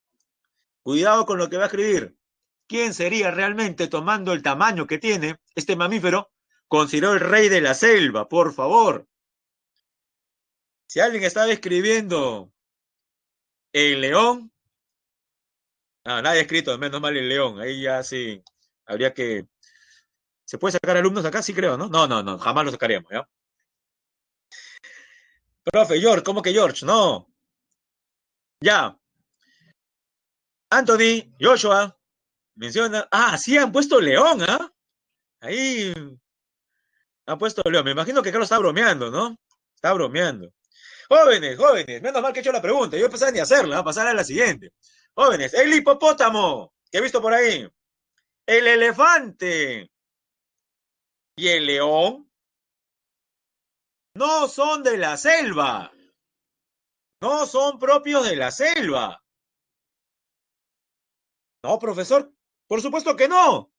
Speaker 1: Cuidado con lo que va a escribir. ¿Quién sería realmente, tomando el tamaño que tiene este mamífero, considerado el rey de la selva? Por favor. Si alguien estaba escribiendo el león, no, nadie ha escrito, menos mal el león. Ahí ya sí, habría que... ¿Se puede sacar alumnos acá? Sí creo, ¿no? No, no, no, jamás lo sacaríamos, ¿ya? Profe, George, ¿cómo que George? No, ya. Anthony, Joshua, menciona... Ah, sí, han puesto león, ¿ah? Ahí han puesto león. Me imagino que Carlos está bromeando, ¿no? Está bromeando. Jóvenes, menos mal que he hecho la pregunta. Yo no pensaba ni hacerla, a pasar a la siguiente. Jóvenes, el hipopótamo, que he visto por ahí. El elefante y el león no son de la selva. No son propios de la selva. No, profesor, por supuesto que no.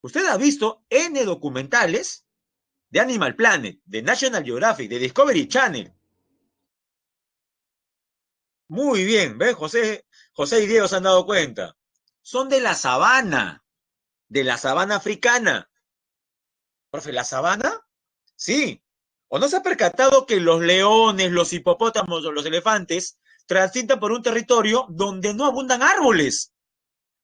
Speaker 1: Usted ha visto N documentales de Animal Planet, de National Geographic, de Discovery Channel. Muy bien, ¿ves? José y Diego se han dado cuenta. Son de la sabana africana. Profe, ¿la sabana? Sí. ¿O no se ha percatado que los leones, los hipopótamos o los elefantes transitan por un territorio donde no abundan árboles?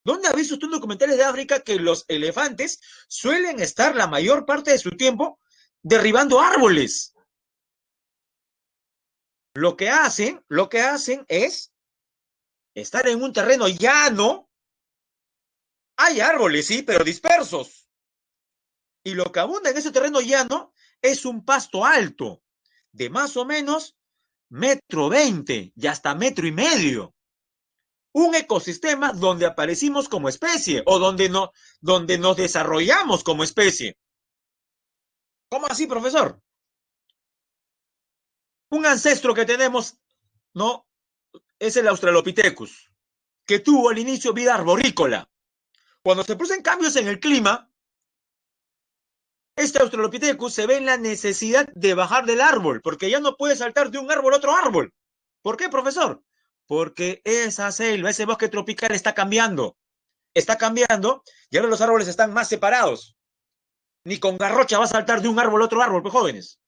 Speaker 1: ¿Dónde ha visto usted en documentales de África que los elefantes suelen estar la mayor parte de su tiempo derribando árboles? Lo que hacen es estar en un terreno llano. Hay árboles, sí, pero dispersos. Y lo que abunda en ese terreno llano es un pasto alto, de más o menos 1,20 m y hasta 1,5 m. Un ecosistema donde aparecimos como especie o donde nos desarrollamos como especie. ¿Cómo así, profesor? Un ancestro que tenemos, ¿no? Es el Australopithecus, que tuvo al inicio vida arborícola. Cuando se producen cambios en el clima, este Australopithecus se ve en la necesidad de bajar del árbol, porque ya no puede saltar de un árbol a otro árbol. ¿Por qué, profesor? Porque esa selva, ese bosque tropical está cambiando, y ahora los árboles están más separados. Ni con garrocha va a saltar de un árbol a otro árbol, pues jóvenes.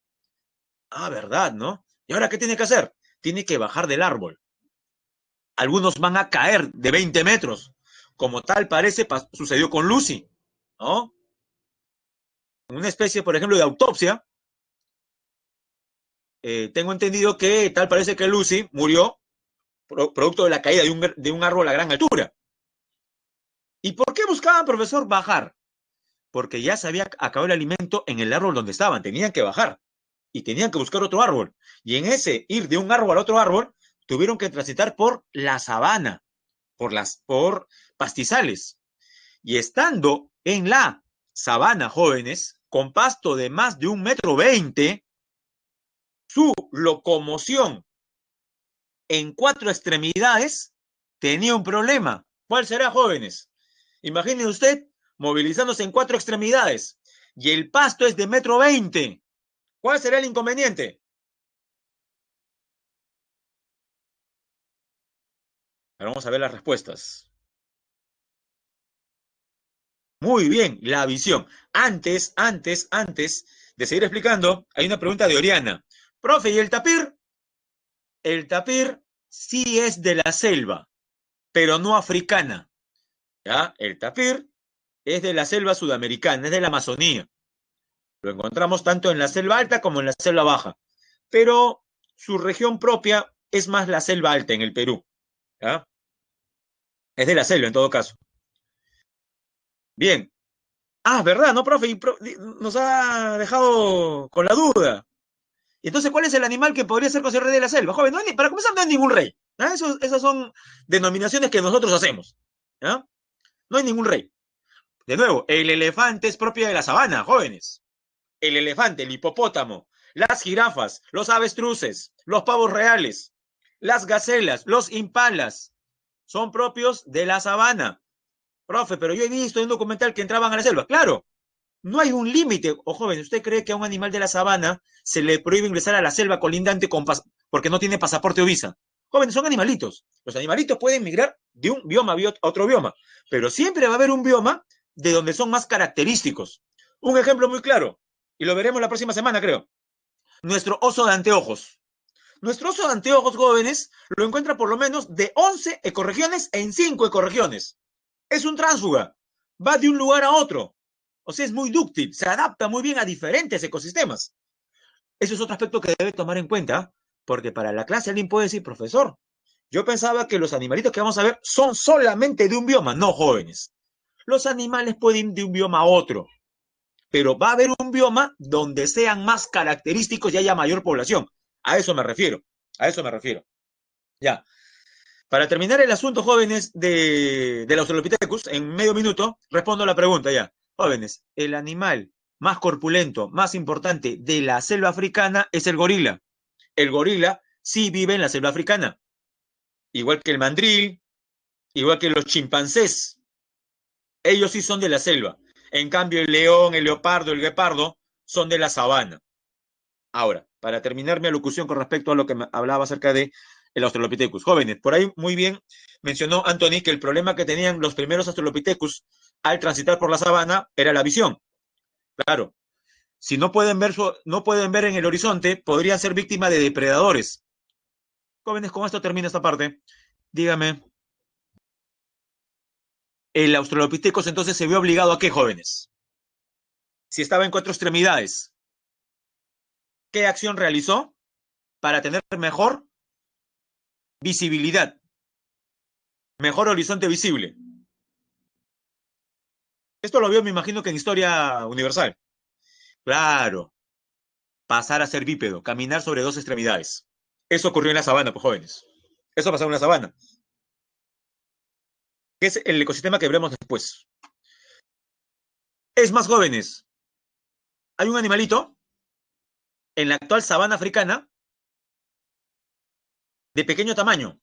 Speaker 1: Ah, ¿verdad, no? ¿Y ahora qué tiene que hacer? Tiene que bajar del árbol. Algunos van a caer de 20 metros, como tal parece sucedió con Lucy, ¿no? Una especie, por ejemplo, de autopsia, tengo entendido que tal parece que Lucy murió producto de la caída de un árbol a gran altura. ¿Y por qué buscaban, profesor, bajar? Porque ya se había acabado el alimento en el árbol donde estaban, tenían que bajar y tenían que buscar otro árbol. Y en ese ir de un árbol a otro árbol, tuvieron que transitar por la sabana, por pastizales. Y estando en la sabana, jóvenes, con pasto de más de 1,20 m, su locomoción en 4 extremidades tenía un problema. ¿Cuál será, jóvenes? Imaginen usted movilizándose en 4 extremidades y el pasto es de 1,20 m. ¿Cuál será el inconveniente? Ahora vamos a ver las respuestas. Muy bien, la visión. Antes de seguir explicando, hay una pregunta de Oriana. Profe, ¿y el tapir? El tapir sí es de la selva, pero no africana. ¿Ya? El tapir es de la selva sudamericana, es de la Amazonía. Lo encontramos tanto en la selva alta como en la selva baja. Pero su región propia es más la selva alta en el Perú. ¿Ya? Es de la selva en todo caso. Bien. Ah, ¿verdad? ¿No, profe? Nos ha dejado con la duda. Y entonces, ¿cuál es el animal que podría ser considerado rey de la selva? Joven, no hay para comenzar, no hay ningún rey. ¿Ah? Esas son denominaciones que nosotros hacemos. ¿Ya? No hay ningún rey. De nuevo, el elefante es propio de la sabana, jóvenes. El elefante, el hipopótamo, las jirafas, los avestruces, los pavos reales, las gacelas, los impalas, son propios de la sabana. Profe, pero yo he visto en un documental que entraban a la selva. Claro, no hay un límite. O joven, ¿usted cree que a un animal de la sabana se le prohíbe ingresar a la selva colindante porque no tiene pasaporte o visa? Jóvenes, son animalitos. Los animalitos pueden migrar de un bioma a otro bioma, pero siempre va a haber un bioma de donde son más característicos. Un ejemplo muy claro, y lo veremos la próxima semana, creo. Nuestro oso de anteojos. Nuestro oso de anteojos, jóvenes, lo encuentra por lo menos de 11 ecorregiones en 5 ecorregiones. Es un tránsfuga, va de un lugar a otro. O sea, es muy dúctil, se adapta muy bien a diferentes ecosistemas. Eso es otro aspecto que debe tomar en cuenta, porque para la clase alguien puede decir, profesor, yo pensaba que los animalitos que vamos a ver son solamente de un bioma. No, jóvenes. Los animales pueden ir de un bioma a otro, pero va a haber un bioma donde sean más característicos y haya mayor población. A eso me refiero, a eso me refiero. Ya. Para terminar el asunto, jóvenes, de los Australopithecus, en medio minuto, respondo a la pregunta ya. Jóvenes, el animal más corpulento, más importante de la selva africana es el gorila. El gorila sí vive en la selva africana, igual que el mandril, igual que los chimpancés. Ellos sí son de la selva. En cambio, el león, el leopardo, el guepardo son de la sabana. Ahora, para terminar mi alocución con respecto a lo que me hablaba acerca de el Australopithecus. Jóvenes, por ahí muy bien mencionó Anthony que el problema que tenían los primeros Australopithecus al transitar por la sabana era la visión. Claro, si no pueden ver en el horizonte, podrían ser víctimas de depredadores. Jóvenes, con esto termina esta parte. Dígame, el Australopithecus entonces se vio obligado a qué, jóvenes? Si estaba en cuatro extremidades, ¿qué acción realizó para tener mejor visibilidad, mejor horizonte visible? Esto lo vio, me imagino que en historia universal. Claro, pasar a ser bípedo, caminar sobre dos extremidades. Eso ocurrió en la sabana, pues jóvenes. Eso pasó en la sabana, que es el ecosistema que veremos después. Es más, jóvenes, hay un animalito en la actual sabana africana de pequeño tamaño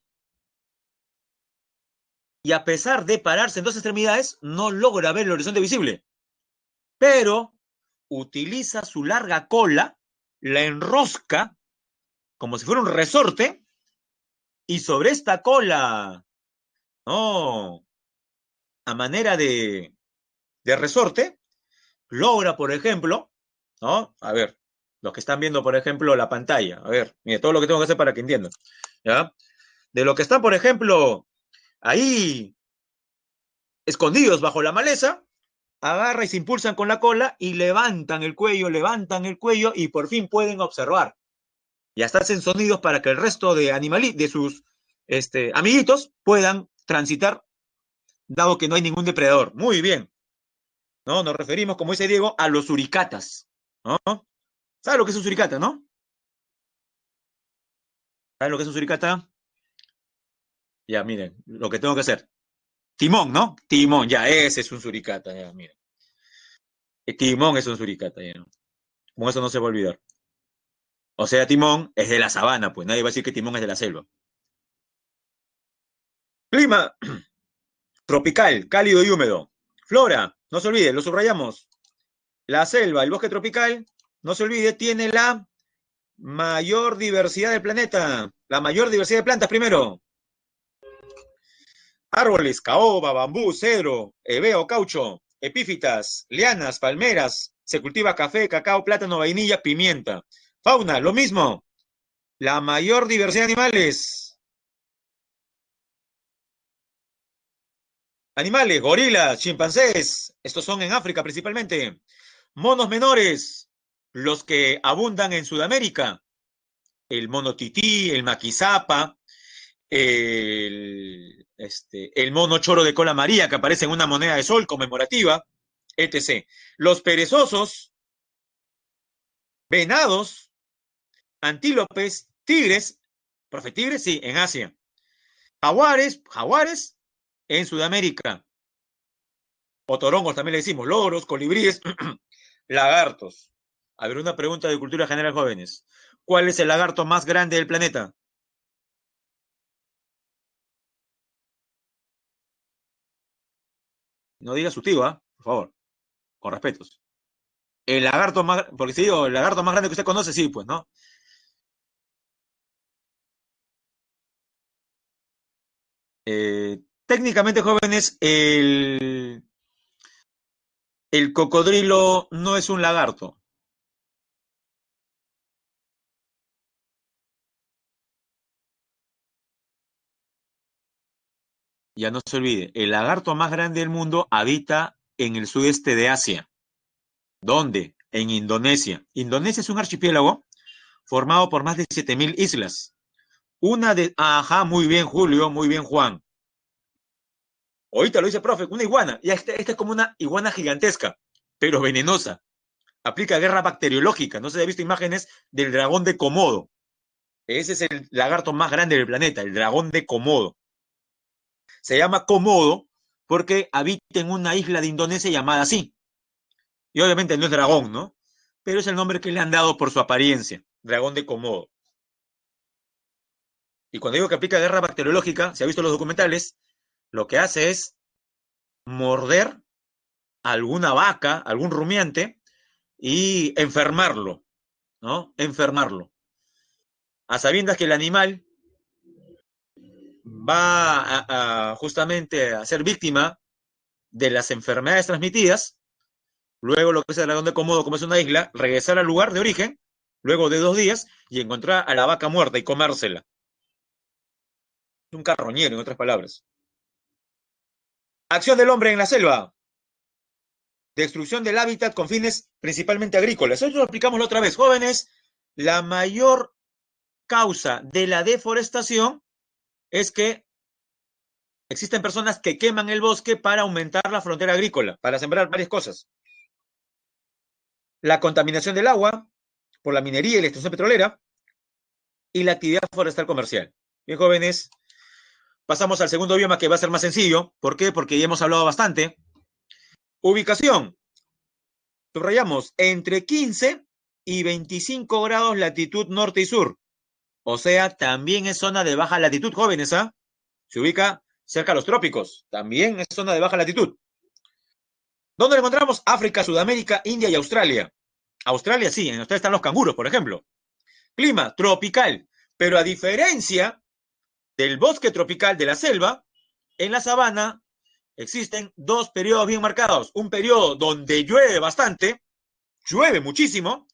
Speaker 1: y a pesar de pararse en dos extremidades, no logra ver el horizonte visible, pero utiliza su larga cola, la enrosca como si fuera un resorte y sobre esta cola, no, a manera de resorte, logra, por ejemplo, ¿no? A ver, los que están viendo, por ejemplo, la pantalla, a ver, mire, todo lo que tengo que hacer para que entiendan, ¿ya? De lo que están, por ejemplo, ahí escondidos bajo la maleza, agarra y se impulsan con la cola y levantan el cuello y por fin pueden observar. Y hasta hacen sonidos para que el resto de sus amiguitos puedan transitar, dado que no hay ningún depredador. Muy bien, ¿no? Nos referimos, como dice Diego, a los suricatas, ¿no? ¿Sabes lo que es un suricata, no? ¿Sabes lo que es un suricata? Ya, miren, lo que tengo que hacer. Timón, ¿no? Timón, ya, ese es un suricata, ya, miren. El timón es un suricata, ya, ¿no? Como eso no se va a olvidar. O sea, Timón es de la sabana, pues nadie va a decir que Timón es de la selva. Clima tropical, cálido y húmedo. Flora, no se olvide, lo subrayamos. La selva, el bosque tropical, no se olvide, tiene la mayor diversidad del planeta. La mayor diversidad de plantas primero. Árboles, caoba, bambú, cedro, heveo, caucho, epífitas, lianas, palmeras. Se cultiva café, cacao, plátano, vainilla, pimienta. Fauna, lo mismo. La mayor diversidad de animales. Animales, gorilas, chimpancés. Estos son en África principalmente. Monos menores, los que abundan en Sudamérica. El mono tití, el maquizapa, el mono choro de cola amarilla que aparece en una moneda de sol conmemorativa, etc. Los perezosos, venados, antílopes, tigres, profe tigres, sí, en Asia. Jaguares en Sudamérica. Otorongos también le decimos, loros, colibríes, lagartos. A ver, una pregunta de cultura general, jóvenes. ¿Cuál es el lagarto más grande del planeta? No diga su tío, ¿ah? Por favor, con respetos. El lagarto más, porque si digo, el lagarto más grande que usted conoce, sí, pues, ¿no? Técnicamente, jóvenes, el cocodrilo no es un lagarto. Ya no se olvide, el lagarto más grande del mundo habita en el sudeste de Asia. ¿Dónde? En Indonesia. Indonesia es un archipiélago formado por más de 7.000 islas. Ajá, muy bien, Julio, muy bien, Juan. Ahorita lo dice, profe, una iguana. Ya esta es como una iguana gigantesca, pero venenosa. Aplica guerra bacteriológica. No se ha visto imágenes del dragón de Komodo. Ese es el lagarto más grande del planeta, el dragón de Komodo. Se llama Komodo porque habita en una isla de Indonesia llamada así. Y obviamente no es dragón, ¿no? Pero es el nombre que le han dado por su apariencia, dragón de Komodo. Y cuando digo que aplica guerra bacteriológica, si ha visto los documentales, lo que hace es morder a alguna vaca, algún rumiante, y enfermarlo, ¿no? Enfermarlo. A sabiendas que el animal va justamente a ser víctima de las enfermedades transmitidas, luego lo que es el dragón de Komodo, como es una isla, regresar al lugar de origen, luego de 2 días, y encontrar a la vaca muerta y comérsela. Un carroñero, en otras palabras. Acción del hombre en la selva. Destrucción del hábitat con fines principalmente agrícolas. Eso lo explicamos la otra vez. Jóvenes, la mayor causa de la deforestación es que existen personas que queman el bosque para aumentar la frontera agrícola, para sembrar varias cosas. La contaminación del agua por la minería y la extracción petrolera y la actividad forestal comercial. Bien, jóvenes, pasamos al segundo bioma que va a ser más sencillo. ¿Por qué? Porque ya hemos hablado bastante. Ubicación. Subrayamos entre 15 y 25 grados latitud norte y sur. O sea, también es zona de baja latitud, jóvenes, ¿ah? Se ubica cerca de los trópicos. También es zona de baja latitud. ¿Dónde lo encontramos? África, Sudamérica, India y Australia. Australia sí, en Australia están los canguros, por ejemplo. Clima tropical, pero a diferencia del bosque tropical de la selva, en la sabana existen dos periodos bien marcados. Un periodo donde llueve bastante, llueve muchísimo,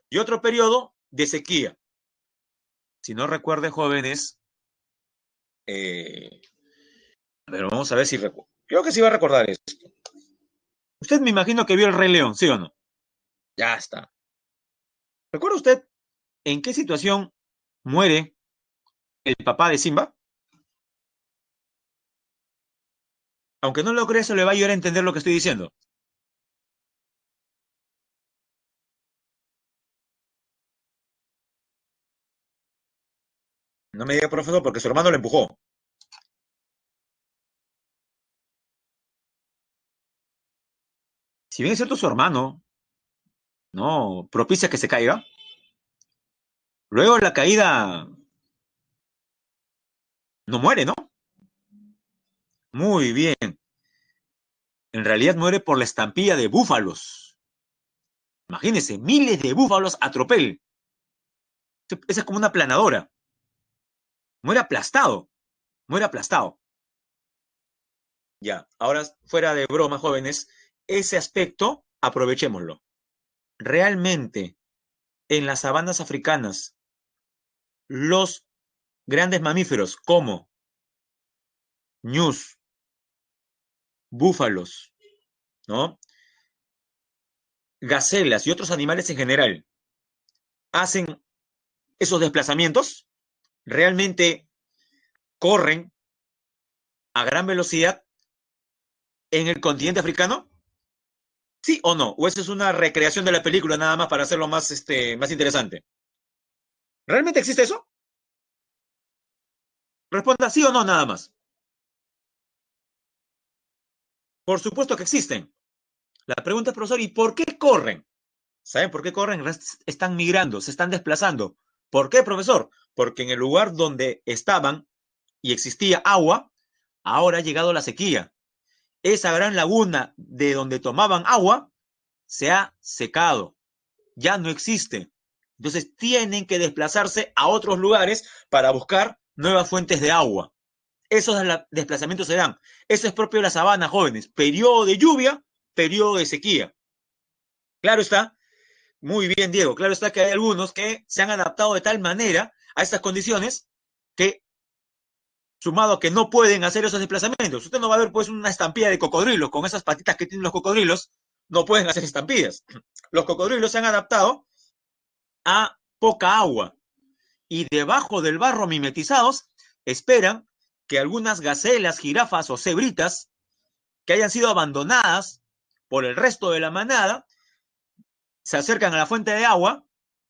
Speaker 1: y otro periodo de sequía. Si no recuerden, jóvenes, pero vamos a ver si recuerdo. Creo que sí va a recordar esto. Usted me imagino que vio el Rey León, ¿sí o no? Ya está. ¿Recuerda usted en qué situación muere el papá de Simba? Aunque no lo crea, eso le va a ayudar a entender lo que estoy diciendo. No me diga profesor porque su hermano lo empujó. Si bien es cierto su hermano, no propicia que se caiga, luego la caída no muere, ¿no? Muy bien. En realidad muere por la estampida de búfalos. Imagínense, miles de búfalos a tropel. Esa es como una planadora. Muere aplastado. Muere aplastado. Ya, ahora fuera de broma, jóvenes, ese aspecto aprovechémoslo. Realmente, en las sabanas africanas, los grandes mamíferos como ñus, búfalos, ¿no? Gacelas y otros animales en general hacen esos desplazamientos, realmente corren a gran velocidad en el continente africano, ¿sí o no? ¿O eso es una recreación de la película nada más para hacerlo más, más interesante? ¿Realmente existe eso? Responda sí o no nada más. Por supuesto que existen. La pregunta es, profesor, ¿y por qué corren? ¿Saben por qué corren? Están migrando, se están desplazando. ¿Por qué, profesor? Porque en el lugar donde estaban y existía agua, ahora ha llegado la sequía. Esa gran laguna de donde tomaban agua se ha secado, ya no existe. Entonces tienen que desplazarse a otros lugares para buscar nuevas fuentes de agua. Esos desplazamientos se dan. Eso es propio de la sabana, jóvenes. Periodo de lluvia, periodo de sequía. Claro está, muy bien, Diego. Claro está que hay algunos que se han adaptado de tal manera a estas condiciones que, sumado a que no pueden hacer esos desplazamientos, usted no va a ver pues una estampida de cocodrilos con esas patitas que tienen los cocodrilos, no pueden hacer estampidas. Los cocodrilos se han adaptado a poca agua y debajo del barro mimetizados esperan que algunas gacelas, jirafas o cebritas que hayan sido abandonadas por el resto de la manada se acercan a la fuente de agua,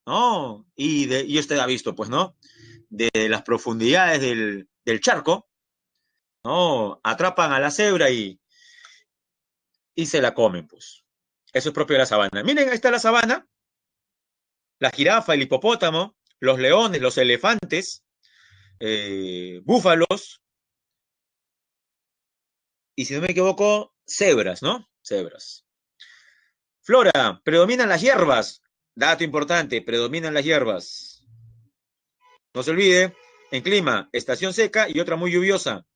Speaker 1: ¿no? Y usted ha visto, pues, ¿no? De las profundidades del charco, ¿no? Atrapan a la cebra y se la comen, pues. Eso es propio de la sabana. Miren, ahí está la sabana, la jirafa, el hipopótamo, los leones, los elefantes, búfalos, y si no me equivoco, cebras, ¿no? Cebras. Flora, predominan las hierbas. Dato importante, predominan las hierbas. No se olvide, en clima, estación seca y otra muy lluviosa.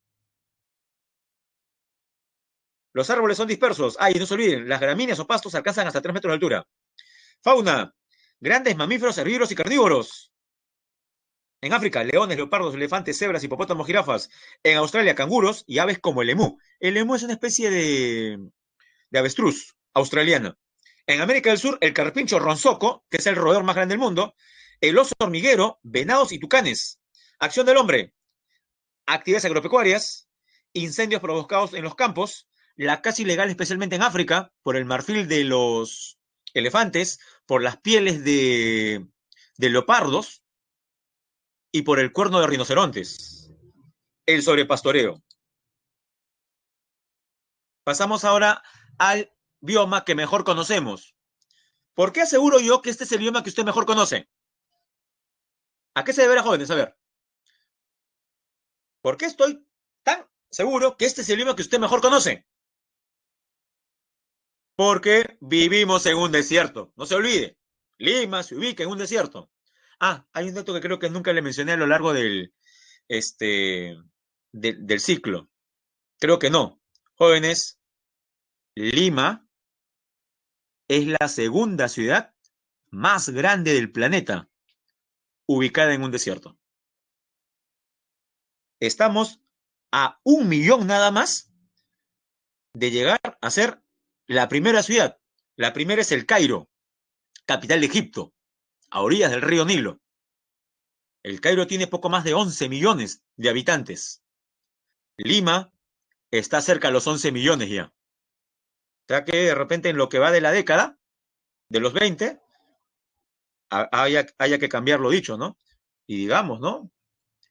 Speaker 1: Los árboles son dispersos. Ay, no se olviden, las gramíneas o pastos alcanzan hasta 3 metros de altura. Fauna, grandes mamíferos herbívoros y carnívoros. En África, leones, leopardos, elefantes, cebras, hipopótamos, jirafas. En Australia, canguros y aves como el emú. El emú es una especie de avestruz australiana. En América del Sur, el carpincho ronzoco, que es el roedor más grande del mundo. El oso hormiguero, venados y tucanes. Acción del hombre, actividades agropecuarias, incendios provocados en los campos, la caza ilegal especialmente en África, por el marfil de los elefantes, por las pieles de leopardos y por el cuerno de rinocerontes. El sobrepastoreo. Pasamos ahora al bioma que mejor conocemos. ¿Por qué aseguro yo que este es el bioma que usted mejor conoce? ¿A qué se deberá, jóvenes? A ver. ¿Por qué estoy tan seguro que este es el bioma que usted mejor conoce? Porque vivimos en un desierto. No se olvide. Lima se ubica en un desierto. Ah, hay un dato que creo que nunca le mencioné a lo largo este, del ciclo. Creo que no. Jóvenes, Lima es la segunda ciudad más grande del planeta, ubicada en un desierto. Estamos a 1 millón nada más de llegar a ser la primera ciudad. La primera es el Cairo, capital de Egipto, a orillas del río Nilo. El Cairo tiene poco más de 11 millones de habitantes. Lima está cerca de los 11 millones ya. O sea que de repente en lo que va de la década, de los 20, haya que cambiar lo dicho, ¿no? Y digamos, ¿no?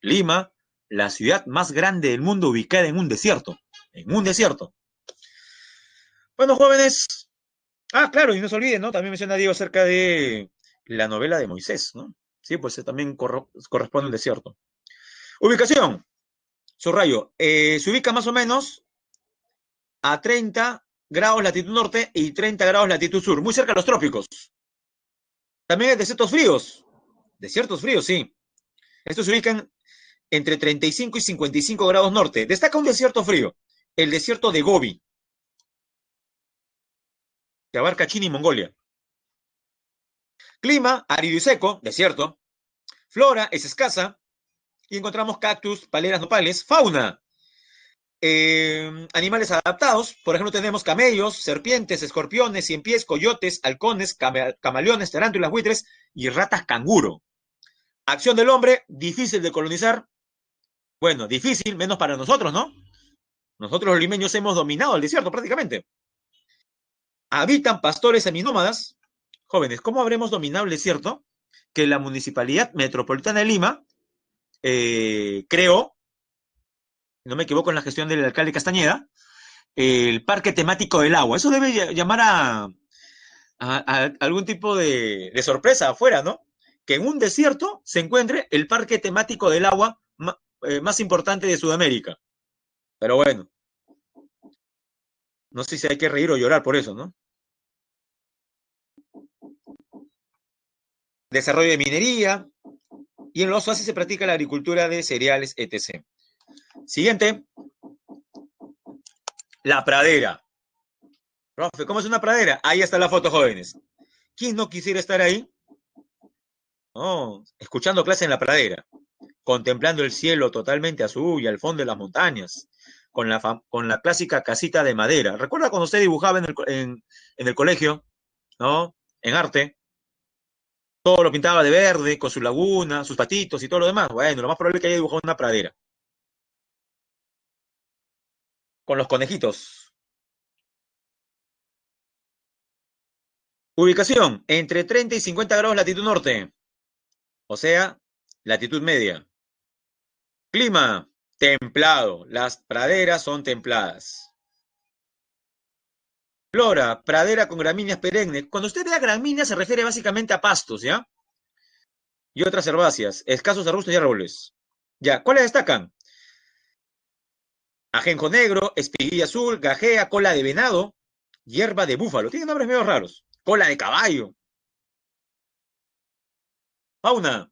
Speaker 1: Lima, la ciudad más grande del mundo ubicada en un desierto. En un desierto. Bueno, jóvenes. Ah, claro, y no se olviden, ¿no? También menciona Diego acerca de la novela de Moisés, ¿no? Sí, pues también corresponde al desierto. Ubicación. Subrayo. Se ubica más o menos a 30 grados latitud norte y 30 grados latitud sur, muy cerca de los trópicos. También hay desiertos fríos, sí. Estos se ubican entre 35 y 55 grados norte. Destaca un desierto frío, el desierto de Gobi, que abarca China y Mongolia. Clima, árido y seco, desierto. Flora es escasa y encontramos cactus, paleras, nopales. Fauna, animales adaptados, por ejemplo tenemos camellos, serpientes, escorpiones, ciempiés, coyotes, halcones, camaleones, tarántulas, buitres y ratas canguro. Acción del hombre, difícil de colonizar. Bueno, difícil, menos para nosotros, ¿no? Nosotros los limeños hemos dominado el desierto prácticamente. Habitan pastores seminómadas. Jóvenes, ¿cómo habremos dominado el desierto? Que la Municipalidad Metropolitana de Lima creó, no me equivoco en la gestión del alcalde Castañeda, el parque temático del agua. Eso debe llamar a algún tipo de sorpresa afuera, ¿no? Que en un desierto se encuentre el parque temático del agua más importante de Sudamérica. Pero bueno, no sé si hay que reír o llorar por eso, ¿no? Desarrollo de minería, y en los oasis se practica la agricultura de cereales, etc. Siguiente, la pradera. Profe, ¿cómo es una pradera? Ahí está la foto, jóvenes. ¿Quién no quisiera estar ahí? Oh, escuchando clase en la pradera, contemplando el cielo totalmente azul y al fondo de las montañas, con la clásica casita de madera. ¿Recuerda cuando usted dibujaba en el colegio, ¿no? En arte, todo lo pintaba de verde, con su laguna, sus patitos y todo lo demás. Bueno, lo más probable es que haya dibujado una pradera. Con los conejitos. Ubicación, entre 30 y 50 grados latitud norte, o sea, latitud media. Clima, templado. Las praderas son templadas. Flora, pradera con gramíneas perennes. Cuando usted vea gramíneas se refiere básicamente a pastos, ¿ya? Y otras herbáceas, escasos arbustos y árboles. Ya, ¿cuáles destacan? Ajenjo negro, espiguilla azul, gajea, cola de venado, hierba de búfalo, tiene nombres medio raros. Cola de caballo. Fauna.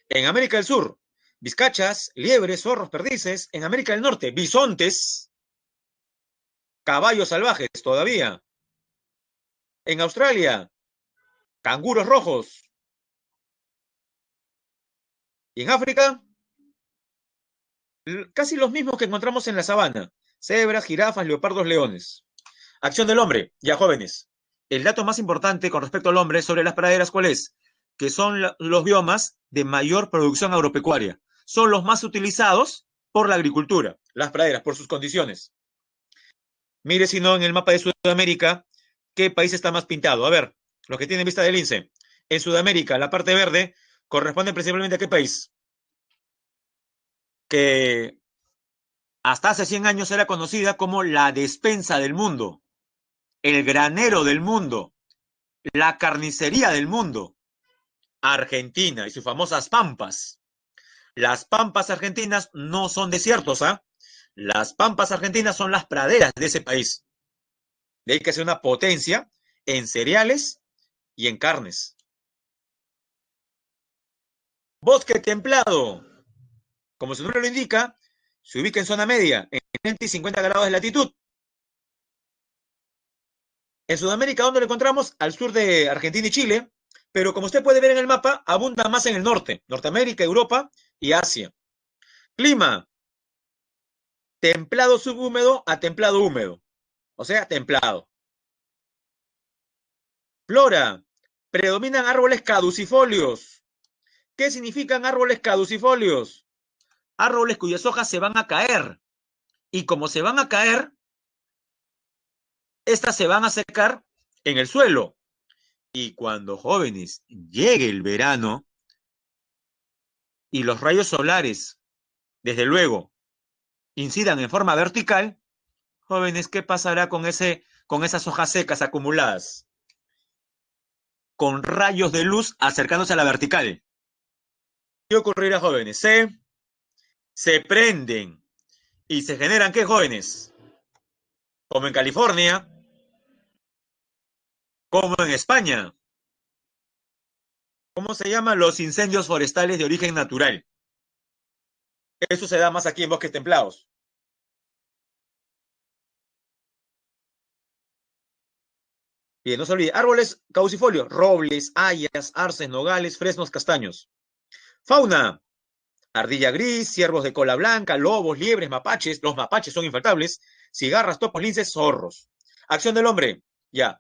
Speaker 1: En América del Sur, vizcachas, liebres, zorros, perdices. En América del Norte, bisontes, caballos salvajes todavía. En Australia, canguros rojos. Y en África, casi los mismos que encontramos en la sabana. Cebras, jirafas, leopardos, leones. Acción del hombre, ya jóvenes. El dato más importante con respecto al hombre sobre las praderas, ¿cuál es? Que son los biomas de mayor producción agropecuaria. Son los más utilizados por la agricultura, las praderas, por sus condiciones. Mire si no en el mapa de Sudamérica, ¿qué país está más pintado? A ver, los que tienen vista del lince. En Sudamérica, la parte verde corresponde principalmente a qué país? Que hasta hace 100 años era conocida como la despensa del mundo, el granero del mundo, la carnicería del mundo. Argentina y sus famosas pampas. Las pampas argentinas no son desiertos, ¿ah? Las pampas argentinas son las praderas de ese país. De ahí que sea una potencia en cereales y en carnes. Bosque templado, como su nombre lo indica, se ubica en zona media, en 30 y 50 grados de latitud. En Sudamérica, ¿dónde lo encontramos? Al sur de Argentina y Chile, pero como usted puede ver en el mapa, abunda más en el norte, Norteamérica, Europa y Asia. Clima, templado subhúmedo a templado húmedo, o sea, templado. Flora, predominan árboles caducifolios. ¿Qué significan árboles caducifolios? Árboles cuyas hojas se van a caer. Y como se van a caer, estas se van a secar en el suelo. Y cuando, jóvenes, llegue el verano y los rayos solares, desde luego, incidan en forma vertical, jóvenes, ¿qué pasará con esas hojas secas acumuladas? Con rayos de luz acercándose a la vertical. ¿Qué ocurrirá, jóvenes? Se prenden y se generan, ¿qué, jóvenes? Como en California, como en España. ¿Cómo se llaman los incendios forestales de origen natural? Eso se da más aquí en bosques templados. Bien, no se olvide. Árboles caducifolios, robles, hayas, arces, nogales, fresnos, castaños. Fauna, ardilla gris, ciervos de cola blanca, lobos, liebres, mapaches. Los mapaches son infaltables. Cigarras, topos, linces, zorros. Acción del hombre. Ya.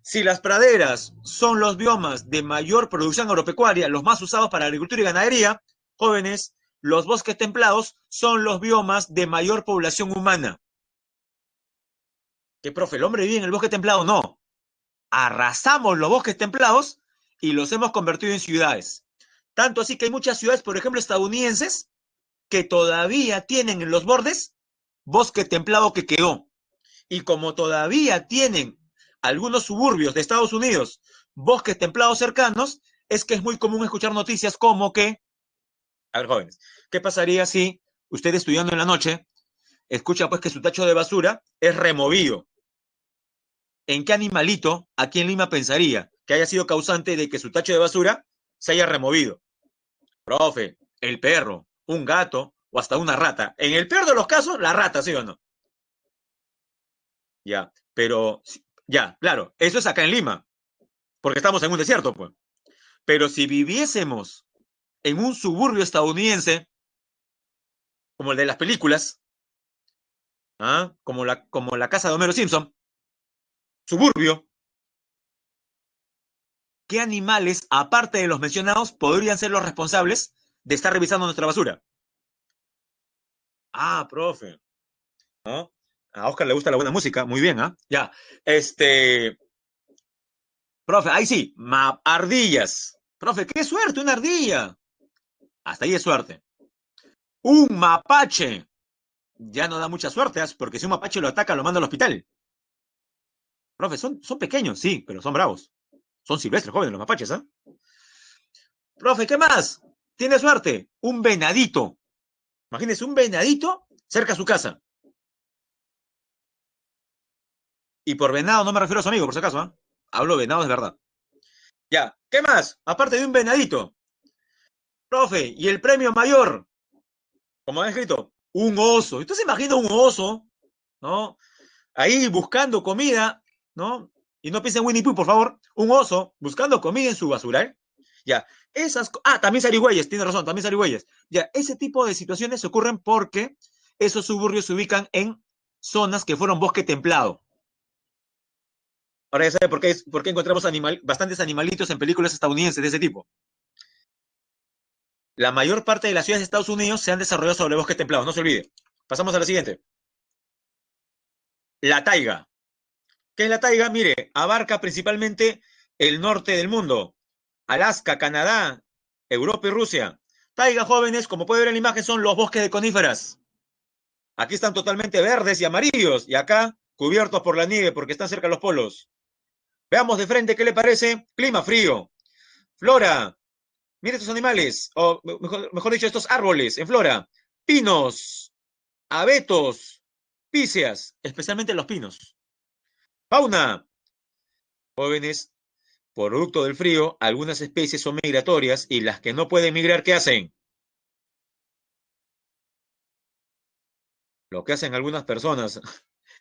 Speaker 1: Si las praderas son los biomas de mayor producción agropecuaria, los más usados para agricultura y ganadería, jóvenes, los bosques templados son los biomas de mayor población humana. ¿Qué, profe, el hombre vive en el bosque templado? No. Arrasamos los bosques templados y los hemos convertido en ciudades. Tanto así que hay muchas ciudades, por ejemplo, estadounidenses, que todavía tienen en los bordes bosque templado que quedó. Y como todavía tienen algunos suburbios de Estados Unidos bosques templados cercanos, es que es muy común escuchar noticias como que, a ver, jóvenes, ¿qué pasaría si usted estudiando en la noche escucha pues que su tacho de basura es removido? ¿En qué animalito aquí en Lima pensaría que haya sido causante de que su tacho de basura se haya removido? Profe, el perro, un gato o hasta una rata. En el peor de los casos, la rata, ¿sí o no? Ya, pero, ya, claro, eso es acá en Lima, porque estamos en un desierto, pues. Pero si viviésemos en un suburbio estadounidense, como el de las películas, ¿ah? Como la casa de Homero Simpson, suburbio, ¿qué animales, aparte de los mencionados, podrían ser los responsables de estar revisando nuestra basura? Ah, profe, ¿no? A Oscar le gusta la buena música, muy bien, ¿ah? Ya, este, profe, ahí sí, ardillas. Profe, qué suerte, una ardilla. Hasta ahí es suerte. Un mapache. Ya no da mucha suerte, ¿ah? Porque si un mapache lo ataca, lo manda al hospital. Profe, son pequeños, sí, pero son bravos. Son silvestres, jóvenes, los mapaches, ¿ah? Profe, ¿qué más? Tiene suerte. Un venadito. Imagínese un venadito cerca a su casa. Y por venado no me refiero a su amigo, por si acaso, ¿eh? Hablo venado, es verdad. Ya, ¿qué más? Aparte de un venadito, profe, y el premio mayor, como han escrito, un oso. ¿Usted se imagina un oso, no? Ahí buscando comida, ¿no? Y no piensen en Winnie Pooh, por favor. Un oso buscando comida en su basural. Ya, también zarigüeyes, tiene razón, también zarigüeyes. Ya, ese tipo de situaciones ocurren porque esos suburbios se ubican en zonas que fueron bosque templado. Ahora ya sabe por qué encontramos bastantes animalitos en películas estadounidenses de ese tipo. La mayor parte de las ciudades de Estados Unidos se han desarrollado sobre bosques templados, no se olvide. Pasamos a la siguiente. La taiga. ¿Qué es la taiga? Mire, abarca principalmente el norte del mundo. Alaska, Canadá, Europa y Rusia. Taiga, jóvenes, como puede ver en la imagen, son los bosques de coníferas. Aquí están totalmente verdes y amarillos, y acá cubiertos por la nieve porque están cerca de los polos. Veamos de frente qué le parece. Clima frío. Flora. Mire estos animales, o mejor dicho, estos árboles en flora. Pinos, abetos, píceas, especialmente los pinos. Fauna. Jóvenes, producto del frío, algunas especies son migratorias y las que no pueden migrar, ¿qué hacen? Lo que hacen algunas personas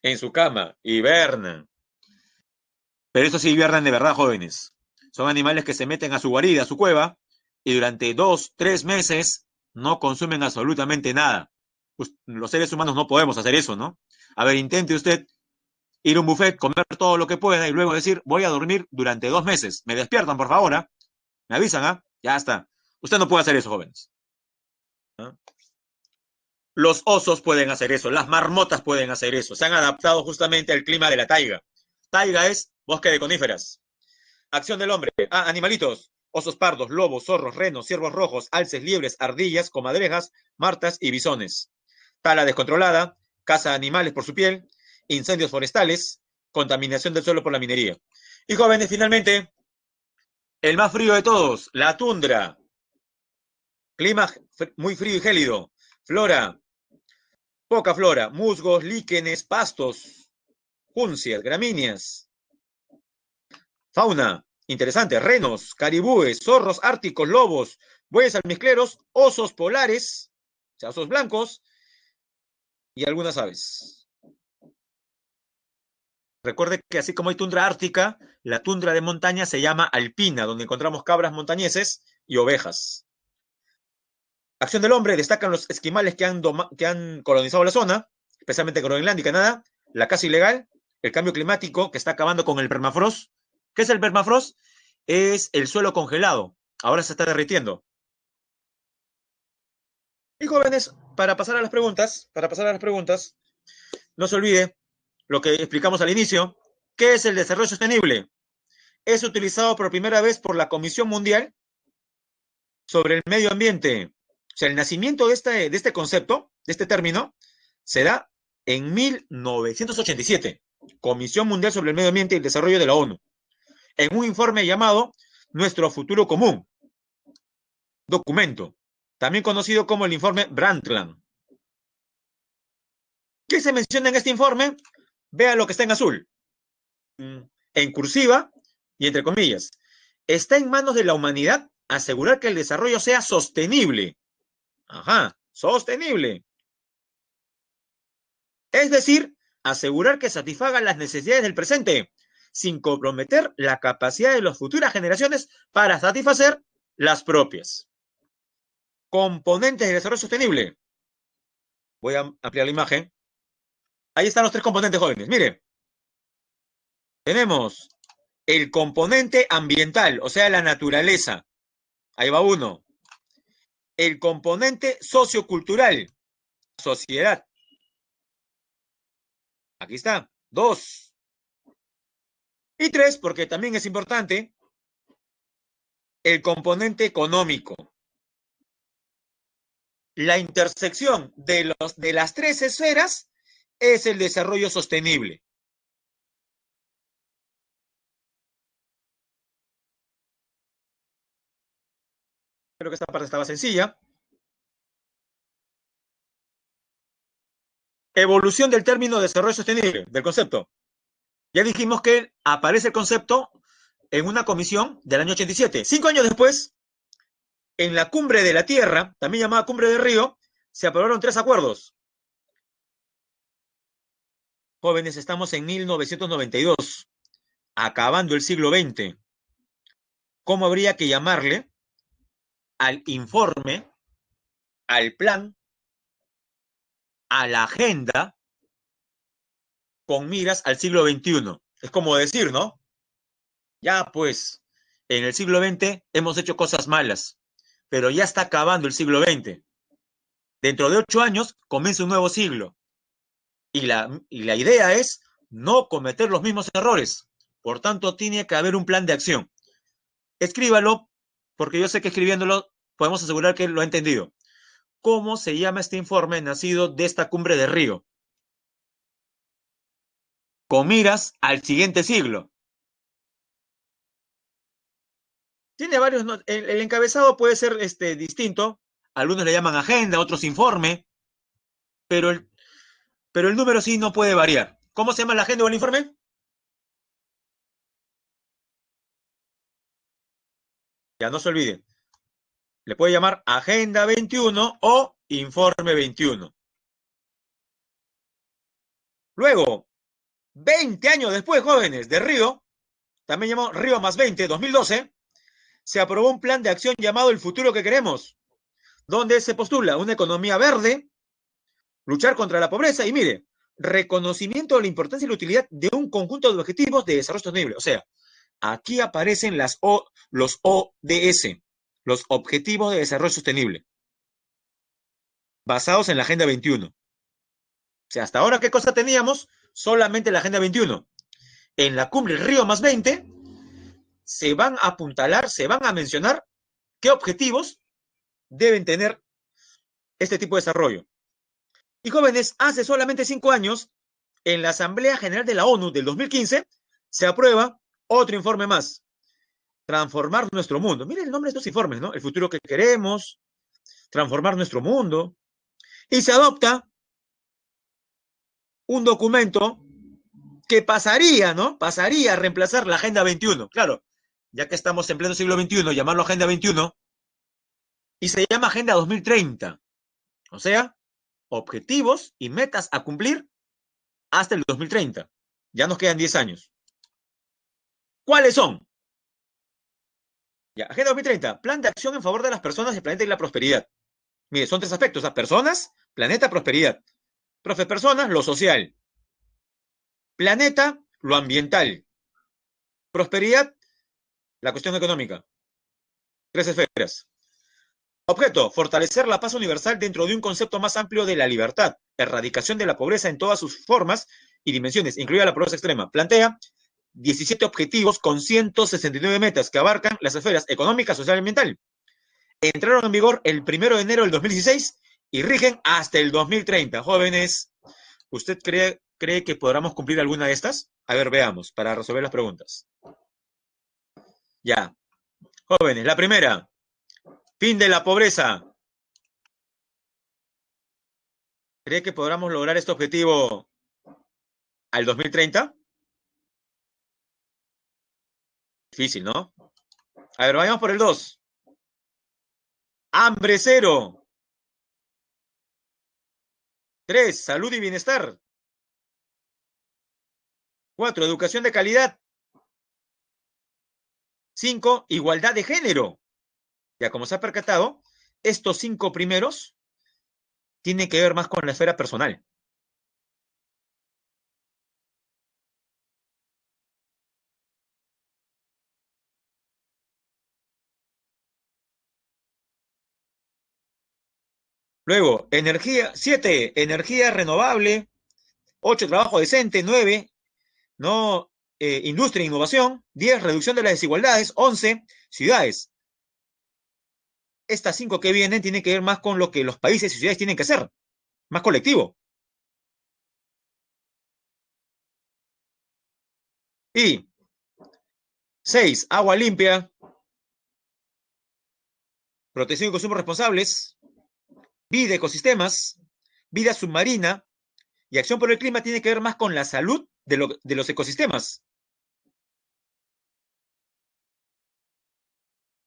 Speaker 1: en su cama, hibernan. Pero eso sí hibernan de verdad, jóvenes. Son animales que se meten a su guarida, a su cueva, y durante 2, 3 meses no consumen absolutamente nada. Pues, los seres humanos no podemos hacer eso, ¿no? A ver, intente usted ir a un buffet, comer todo lo que pueda y luego decir, voy a dormir durante 2 meses. Me despiertan, por favor, ¿ah? Me avisan, ¿ah? Ya está. Usted no puede hacer eso, jóvenes. ¿Ah? Los osos pueden hacer eso, las marmotas pueden hacer eso. Se han adaptado justamente al clima de la taiga. Taiga es bosque de coníferas. Acción del hombre. Animalitos. Osos pardos, lobos, zorros, renos, ciervos rojos, alces, liebres, ardillas, comadrejas, martas y bisones. Tala descontrolada, caza de animales por su piel, incendios forestales, contaminación del suelo por la minería. Y jóvenes, finalmente, el más frío de todos, la tundra. Clima muy frío y gélido. Flora, poca flora, musgos, líquenes, pastos, juncias, gramíneas. Fauna, interesante, renos, caribúes, zorros árticos, lobos, bueyes almizcleros, osos polares, o sea, osos blancos, y algunas aves. Recuerde que así como hay tundra ártica, la tundra de montaña se llama alpina, donde encontramos cabras montañeses y ovejas. Acción del hombre, destacan los esquimales que han colonizado la zona, especialmente Groenlandia y Canadá, la caza ilegal, el cambio climático que está acabando con el permafrost. ¿Qué es el permafrost? Es el suelo congelado. Ahora se está derritiendo. Y jóvenes, para pasar a las preguntas, no se olvide lo que explicamos al inicio. ¿Qué es el desarrollo sostenible? Es utilizado por primera vez por la Comisión Mundial sobre el Medio Ambiente. O sea, el nacimiento de este concepto, de este término, se da en 1987. Comisión Mundial sobre el Medio Ambiente y el Desarrollo de la ONU. En un informe llamado Nuestro Futuro Común. Documento. También conocido como el informe Brundtland. ¿Qué se menciona en este informe? Vea lo que está en azul. En cursiva y entre comillas. Está en manos de la humanidad asegurar que el desarrollo sea sostenible. Ajá, sostenible. Es decir, asegurar que satisfaga las necesidades del presente, sin comprometer la capacidad de las futuras generaciones para satisfacer las propias. Componentes de desarrollo sostenible. Voy a ampliar la imagen. Ahí están los 3 componentes, jóvenes. Mire, tenemos el componente ambiental, o sea, la naturaleza. Ahí va uno. El componente sociocultural, sociedad. Aquí está. 2. Y 3, porque también es importante, el componente económico. La intersección de las 3 esferas es el desarrollo sostenible. Creo que esta parte estaba sencilla. Evolución del término desarrollo sostenible, del concepto. Ya dijimos que aparece el concepto en una comisión del año 87. 5 años después, en la cumbre de la Tierra, también llamada Cumbre de Río, se aprobaron 3 acuerdos. Jóvenes, estamos en 1992, acabando el siglo XX. ¿Cómo habría que llamarle al informe, al plan, a la agenda con miras al siglo XXI? Es como decir, ¿no? Ya pues, en el siglo XX hemos hecho cosas malas, pero ya está acabando el siglo XX. Dentro de 8 años comienza un nuevo siglo. Y la idea es no cometer los mismos errores. Por tanto, tiene que haber un plan de acción. Escríbalo, porque yo sé que escribiéndolo podemos asegurar que lo ha entendido. ¿Cómo se llama este informe nacido de esta cumbre de Río? Con miras al siguiente siglo. Tiene varios, ¿no? El encabezado puede ser distinto. Algunos le llaman agenda, otros informe, pero el número sí no puede variar. ¿Cómo se llama la agenda o el informe? Ya no se olviden. Le puede llamar Agenda 21 o Informe 21. Luego, 20 años después, jóvenes, de Río, también llamado Río más 20, 2012, se aprobó un plan de acción llamado El futuro que queremos, donde se postula una economía verde, luchar contra la pobreza y mire, reconocimiento de la importancia y la utilidad de un conjunto de objetivos de desarrollo sostenible. O sea, aquí aparecen los ODS, los Objetivos de Desarrollo Sostenible, basados en la Agenda 21. O sea, hasta ahora, ¿qué cosa teníamos? Solamente la Agenda 21. En la cumbre Río más 20 se van a apuntalar, se van a mencionar qué objetivos deben tener este tipo de desarrollo. Y jóvenes, hace solamente 5 años, en la Asamblea General de la ONU del 2015, se aprueba otro informe más, transformar nuestro mundo. Miren el nombre de estos informes, ¿no? El futuro que queremos, transformar nuestro mundo. Y se adopta un documento que pasaría, ¿no? Pasaría a reemplazar la Agenda 21. Claro, ya que estamos en pleno siglo XXI, llamarlo Agenda 21, y se llama Agenda 2030. O sea, objetivos y metas a cumplir hasta el 2030. Ya nos quedan 10 años. ¿Cuáles son? Ya, Agenda 2030, plan de acción en favor de las personas, el planeta y la prosperidad. Mire, son 3 aspectos, ¿a? Personas, planeta, prosperidad. Profe, personas, lo social. Planeta, lo ambiental. Prosperidad, la cuestión económica. 3 esferas. Objeto, fortalecer la paz universal dentro de un concepto más amplio de la libertad, erradicación de la pobreza en todas sus formas y dimensiones, incluida la pobreza extrema. Plantea 17 objetivos con 169 metas que abarcan las esferas económica, social y ambiental. Entraron en vigor el 1 de enero del 2016 y rigen hasta el 2030. Jóvenes, ¿usted cree que podamos cumplir alguna de estas? A ver, veamos, para resolver las preguntas. Ya. Jóvenes, la primera, fin de la pobreza. ¿Cree que podamos lograr este objetivo al 2030? Difícil, ¿no? A ver, vayamos por el 2. Hambre cero. 3. Salud y bienestar. 4. Educación de calidad. 5. Igualdad de género. Ya como se ha percatado, estos 5 primeros tienen que ver más con la esfera personal. Luego, energía, 7, energía renovable. 8, trabajo decente. 9, no, industria e innovación. 10, reducción de las desigualdades. 11, ciudades. Estas 5 que vienen tienen que ver más con lo que los países y ciudades tienen que hacer, más colectivo. Y 6, agua limpia, protección y consumo responsables, vida, ecosistemas, vida submarina y acción por el clima tiene que ver más con la salud de los ecosistemas.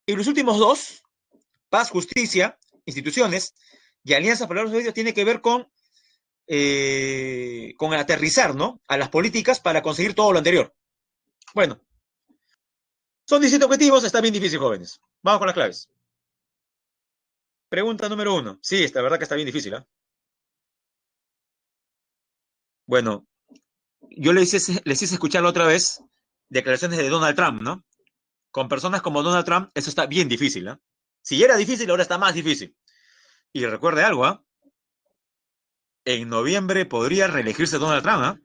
Speaker 1: Y los últimos dos, paz, justicia, instituciones y alianzas para los medios, tiene que ver con aterrizar, ¿no?, a las políticas para conseguir todo lo anterior. Bueno, son distintos objetivos, está bien difícil, jóvenes. Vamos con las claves. Pregunta número 1. Sí, la verdad que está bien difícil, ¿eh? Bueno, yo les hice escuchar la otra vez declaraciones de Donald Trump, ¿no? Con personas como Donald Trump, eso está bien difícil, ¿eh? Si era difícil, ahora está más difícil. Y recuerde algo, ¿ah? En noviembre podría reelegirse Donald Trump, ¿ah?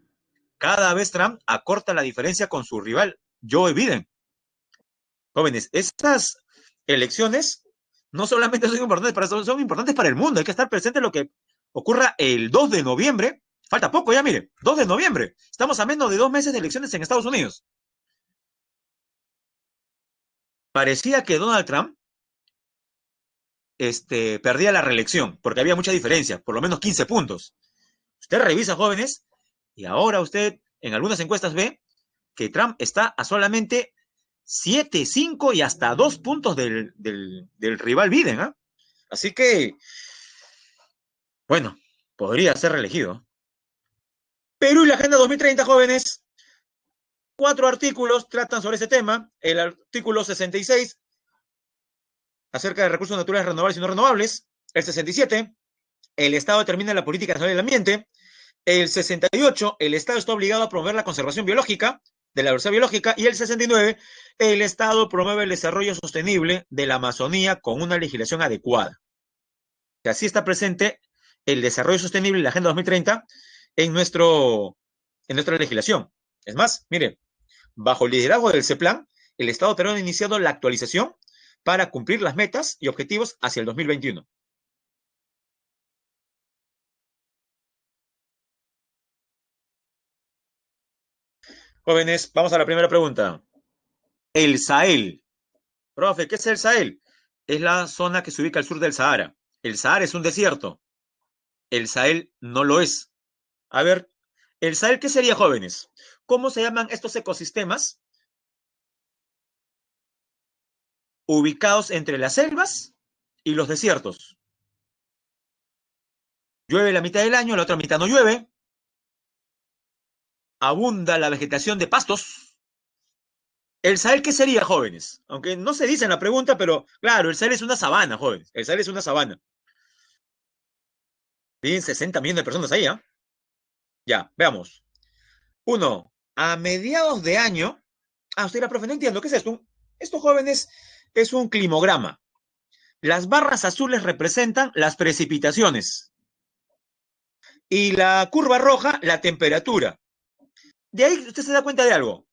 Speaker 1: Cada vez Trump acorta la diferencia con su rival, Joe Biden. Jóvenes, estas elecciones no solamente son importantes para son importantes para el mundo. Hay que estar presente en lo que ocurra el 2 de noviembre. Falta poco ya, mire, 2 de noviembre. Estamos a menos de 2 meses de elecciones en Estados Unidos. Parecía que Donald Trump perdía la reelección, porque había mucha diferencia, por lo menos 15 puntos. Usted revisa, jóvenes, y ahora usted en algunas encuestas ve que Trump está a solamente 7, 5 y hasta 2 puntos del rival Biden, ¿eh? Así que, bueno, podría ser reelegido. Perú y la Agenda 2030, jóvenes. 4 artículos tratan sobre ese tema. El artículo 66, acerca de recursos naturales renovables y no renovables. El 67, el Estado determina la política nacional del ambiente. El 68, el Estado está obligado a promover la conservación biológica de la diversidad biológica. Y el 69, el Estado promueve el desarrollo sostenible de la Amazonía con una legislación adecuada. Que así está presente el desarrollo sostenible y la Agenda 2030 en nuestra legislación. Es más, mire, bajo el liderazgo del CEPLAN, el Estado peruano ha iniciado la actualización para cumplir las metas y objetivos hacia el 2021. Jóvenes, vamos a la primera pregunta. El Sahel. Profe, ¿qué es el Sahel? Es la zona que se ubica al sur del Sahara. El Sahara es un desierto. El Sahel no lo es. A ver, ¿el Sahel qué sería, jóvenes? ¿Cómo se llaman estos ecosistemas ubicados entre las selvas y los desiertos? Llueve la mitad del año, la otra mitad no llueve. Abunda la vegetación de pastos. ¿El Sahel qué sería, jóvenes? Aunque no se dice en la pregunta, pero claro, el Sahel es una sabana, jóvenes. El Sahel es una sabana. Viven 60 millones de personas ahí, ¿ah? ¿Eh? Ya, veamos. Uno, a mediados de año. Ah, usted era profe, no entiendo. ¿Qué es esto? Esto, jóvenes, es un climograma. Las barras azules representan las precipitaciones. Y la curva roja, la temperatura. De ahí usted se da cuenta de algo.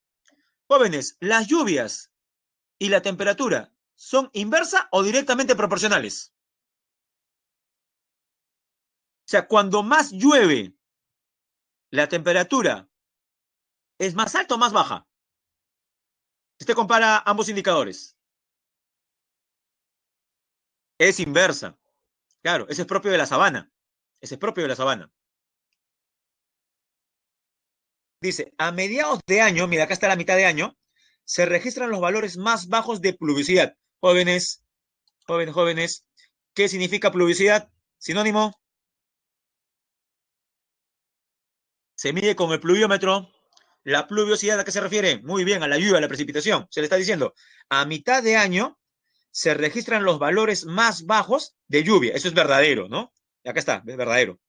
Speaker 1: Jóvenes, las lluvias y la temperatura son inversa o directamente proporcionales. O sea, cuando más llueve, la temperatura es más alta o más baja. Si usted compara ambos indicadores, es inversa. Claro, ese es propio de la sabana. Ese es propio de la sabana. Dice, a mediados de año, mira, acá está la mitad de año, se registran los valores más bajos de pluviosidad. Jóvenes, jóvenes, ¿qué significa pluviosidad? Sinónimo, se mide con el pluviómetro. La pluviosidad, ¿a qué se refiere? Muy bien, a la lluvia, a la precipitación. Se le está diciendo, a mitad de año se registran los valores más bajos de lluvia. Eso es verdadero, ¿no? Y acá está, es verdadero.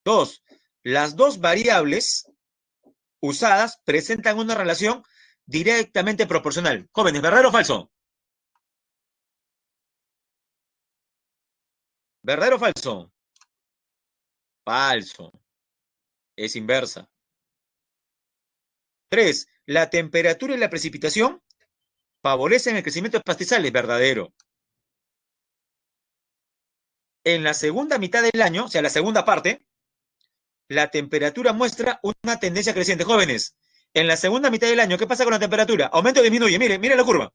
Speaker 1: Dos, las dos variables usadas presentan una relación directamente proporcional. Jóvenes, ¿verdadero o falso? ¿Verdadero o falso? Falso. Es inversa. Tres, la temperatura y la precipitación favorecen el crecimiento de pastizales. Verdadero. En la segunda mitad del año, o sea, la segunda parte, la temperatura muestra una tendencia creciente. Jóvenes, en la segunda mitad del año, ¿qué pasa con la temperatura? ¿Aumenta o disminuye? Mire, mire la curva.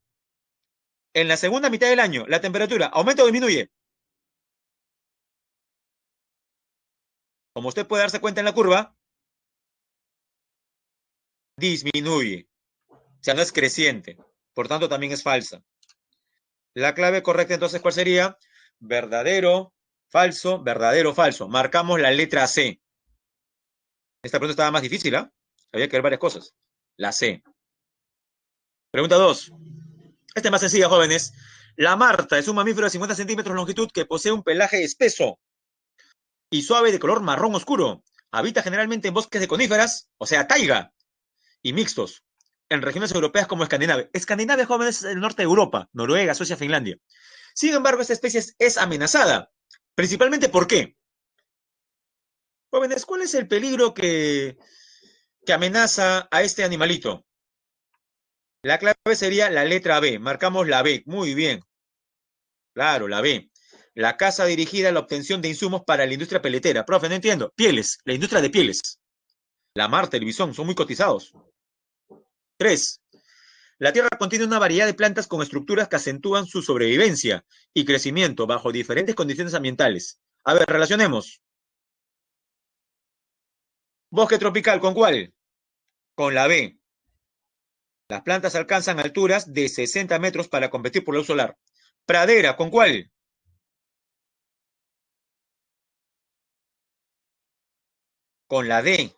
Speaker 1: En la segunda mitad del año, la temperatura aumenta o disminuye. como usted puede darse cuenta en la curva, disminuye. O sea, no es creciente. Por tanto, también es falsa. La clave correcta entonces, ¿cuál sería? Verdadero, falso. Marcamos la letra C. Esta pregunta estaba más difícil, ¿ah? Había que ver varias cosas. La C. Pregunta 2. Esta es más sencilla, jóvenes. La marta es un mamífero de 50 centímetros de longitud que posee un pelaje espeso y suave de color marrón oscuro. Habita generalmente en bosques de coníferas, o sea, taiga, y mixtos, en regiones europeas como Escandinavia. Escandinavia, jóvenes, es el norte de Europa, Noruega, Suecia, Finlandia. Sin embargo, esta especie es amenazada. Principalmente, ¿por qué? Jóvenes, ¿cuál es el peligro que amenaza a este animalito? La clave sería la letra B. Marcamos la B. Muy bien. Claro, la B. La caza dirigida a la obtención de insumos para la industria peletera. Profe, no entiendo. Pieles, la industria de pieles. La marta, el bisón, son muy cotizados. 3. La Tierra contiene una variedad de plantas con estructuras que acentúan su sobrevivencia y crecimiento bajo diferentes condiciones ambientales. A ver, relacionemos. Bosque tropical, ¿con cuál? Con la B. Las plantas alcanzan alturas de 60 metros para competir por la luz solar. Pradera, ¿con cuál? Con la D.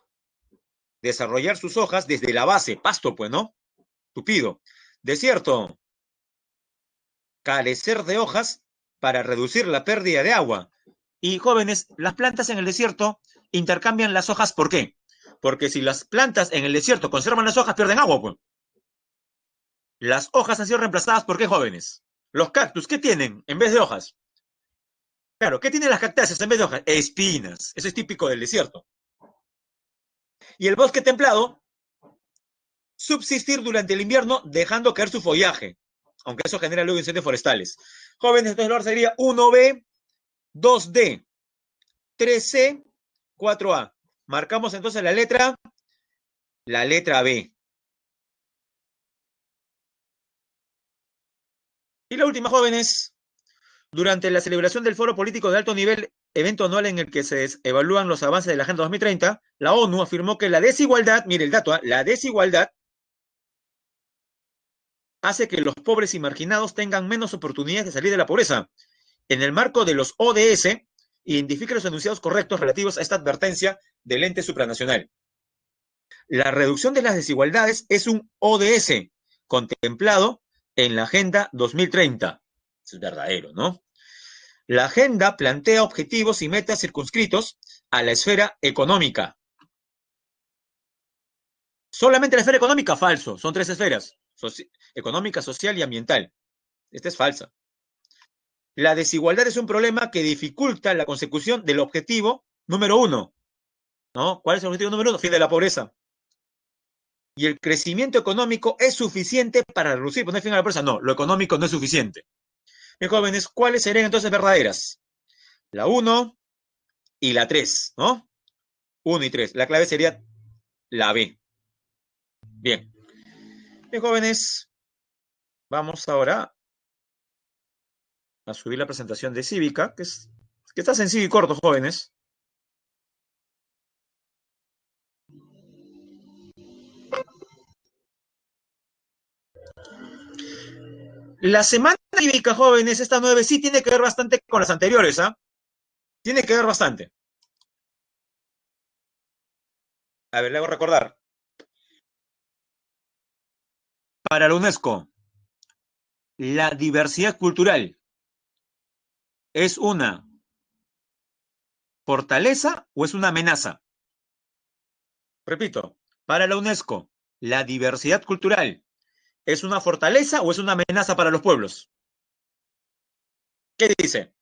Speaker 1: Desarrollar sus hojas desde la base. Pasto, pues, ¿no? Tupido. Desierto. Carecer de hojas para reducir la pérdida de agua. Y jóvenes, las plantas en el desierto intercambian las hojas, ¿por qué? Porque si las plantas en el desierto conservan las hojas, pierden agua, pues. Las hojas han sido reemplazadas ¿por qué, jóvenes? Los cactus, ¿qué tienen en vez de hojas? Claro, ¿qué tienen las cactáceas en vez de hojas? Espinas. Eso es típico del desierto. Y el bosque templado, subsistir durante el invierno dejando caer su follaje, aunque eso genera luego incendios forestales. Jóvenes, entonces el sería 1B, 2D, 3C, 4A. Marcamos entonces la letra B. Y la última, jóvenes, durante la celebración del Foro Político de Alto Nivel, evento anual en el que se evalúan los avances de la Agenda 2030, la ONU afirmó que la desigualdad, mire el dato, la desigualdad hace que los pobres y marginados tengan menos oportunidades de salir de la pobreza. En el marco de los ODS, identifique los enunciados correctos relativos a esta advertencia del ente supranacional. La reducción de las desigualdades es un ODS contemplado en la Agenda 2030. Eso es verdadero, ¿no? La agenda plantea objetivos y metas circunscritos a la esfera económica. Solamente la esfera económica, falso. Son tres esferas: económica, social y ambiental. Esta es falsa. La desigualdad es un problema que dificulta la consecución del objetivo número 1. ¿No? ¿Cuál es el objetivo número 1? Fin de la pobreza. Y el crecimiento económico es suficiente para reducir, poner fin a la pobreza. No, lo económico no es suficiente. Bien, jóvenes, ¿cuáles serían entonces verdaderas? La 1 y la 3, ¿no? 1 y 3. La clave sería la B. Bien. Bien, jóvenes, vamos ahora a subir la presentación de Cívica, que está sencillo y corto, jóvenes. La semana cívica, jóvenes, esta 9 sí tiene que ver bastante con las anteriores, ¿ah? Tiene que ver bastante. A ver, le hago recordar. Para la UNESCO, la diversidad cultural es una fortaleza o es una amenaza. Repito, para la UNESCO, la diversidad cultural es una fortaleza o es una amenaza para los pueblos. ¿Qué dice?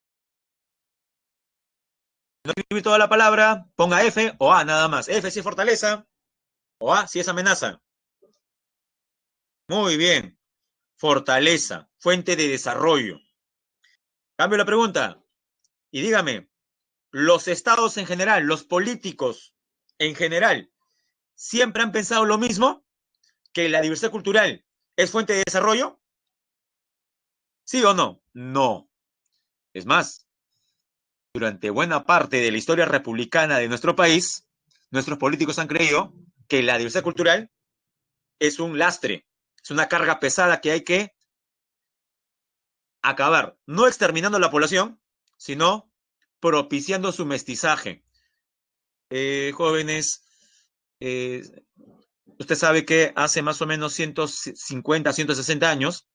Speaker 1: No escribir toda la palabra, ponga F o A nada más. F si es fortaleza o A si es amenaza. Muy bien. Fortaleza, fuente de desarrollo. Cambio la pregunta y dígame, ¿los estados en general, los políticos en general, siempre han pensado lo mismo? ¿Que la diversidad cultural es fuente de desarrollo? ¿Sí o no? No. Es más, durante buena parte de la historia republicana de nuestro país, nuestros políticos han creído que la diversidad cultural es un lastre, es una carga pesada que hay que acabar, no exterminando la población, sino propiciando su mestizaje. Jóvenes, eh, usted sabe que hace más o menos 150, 160 años,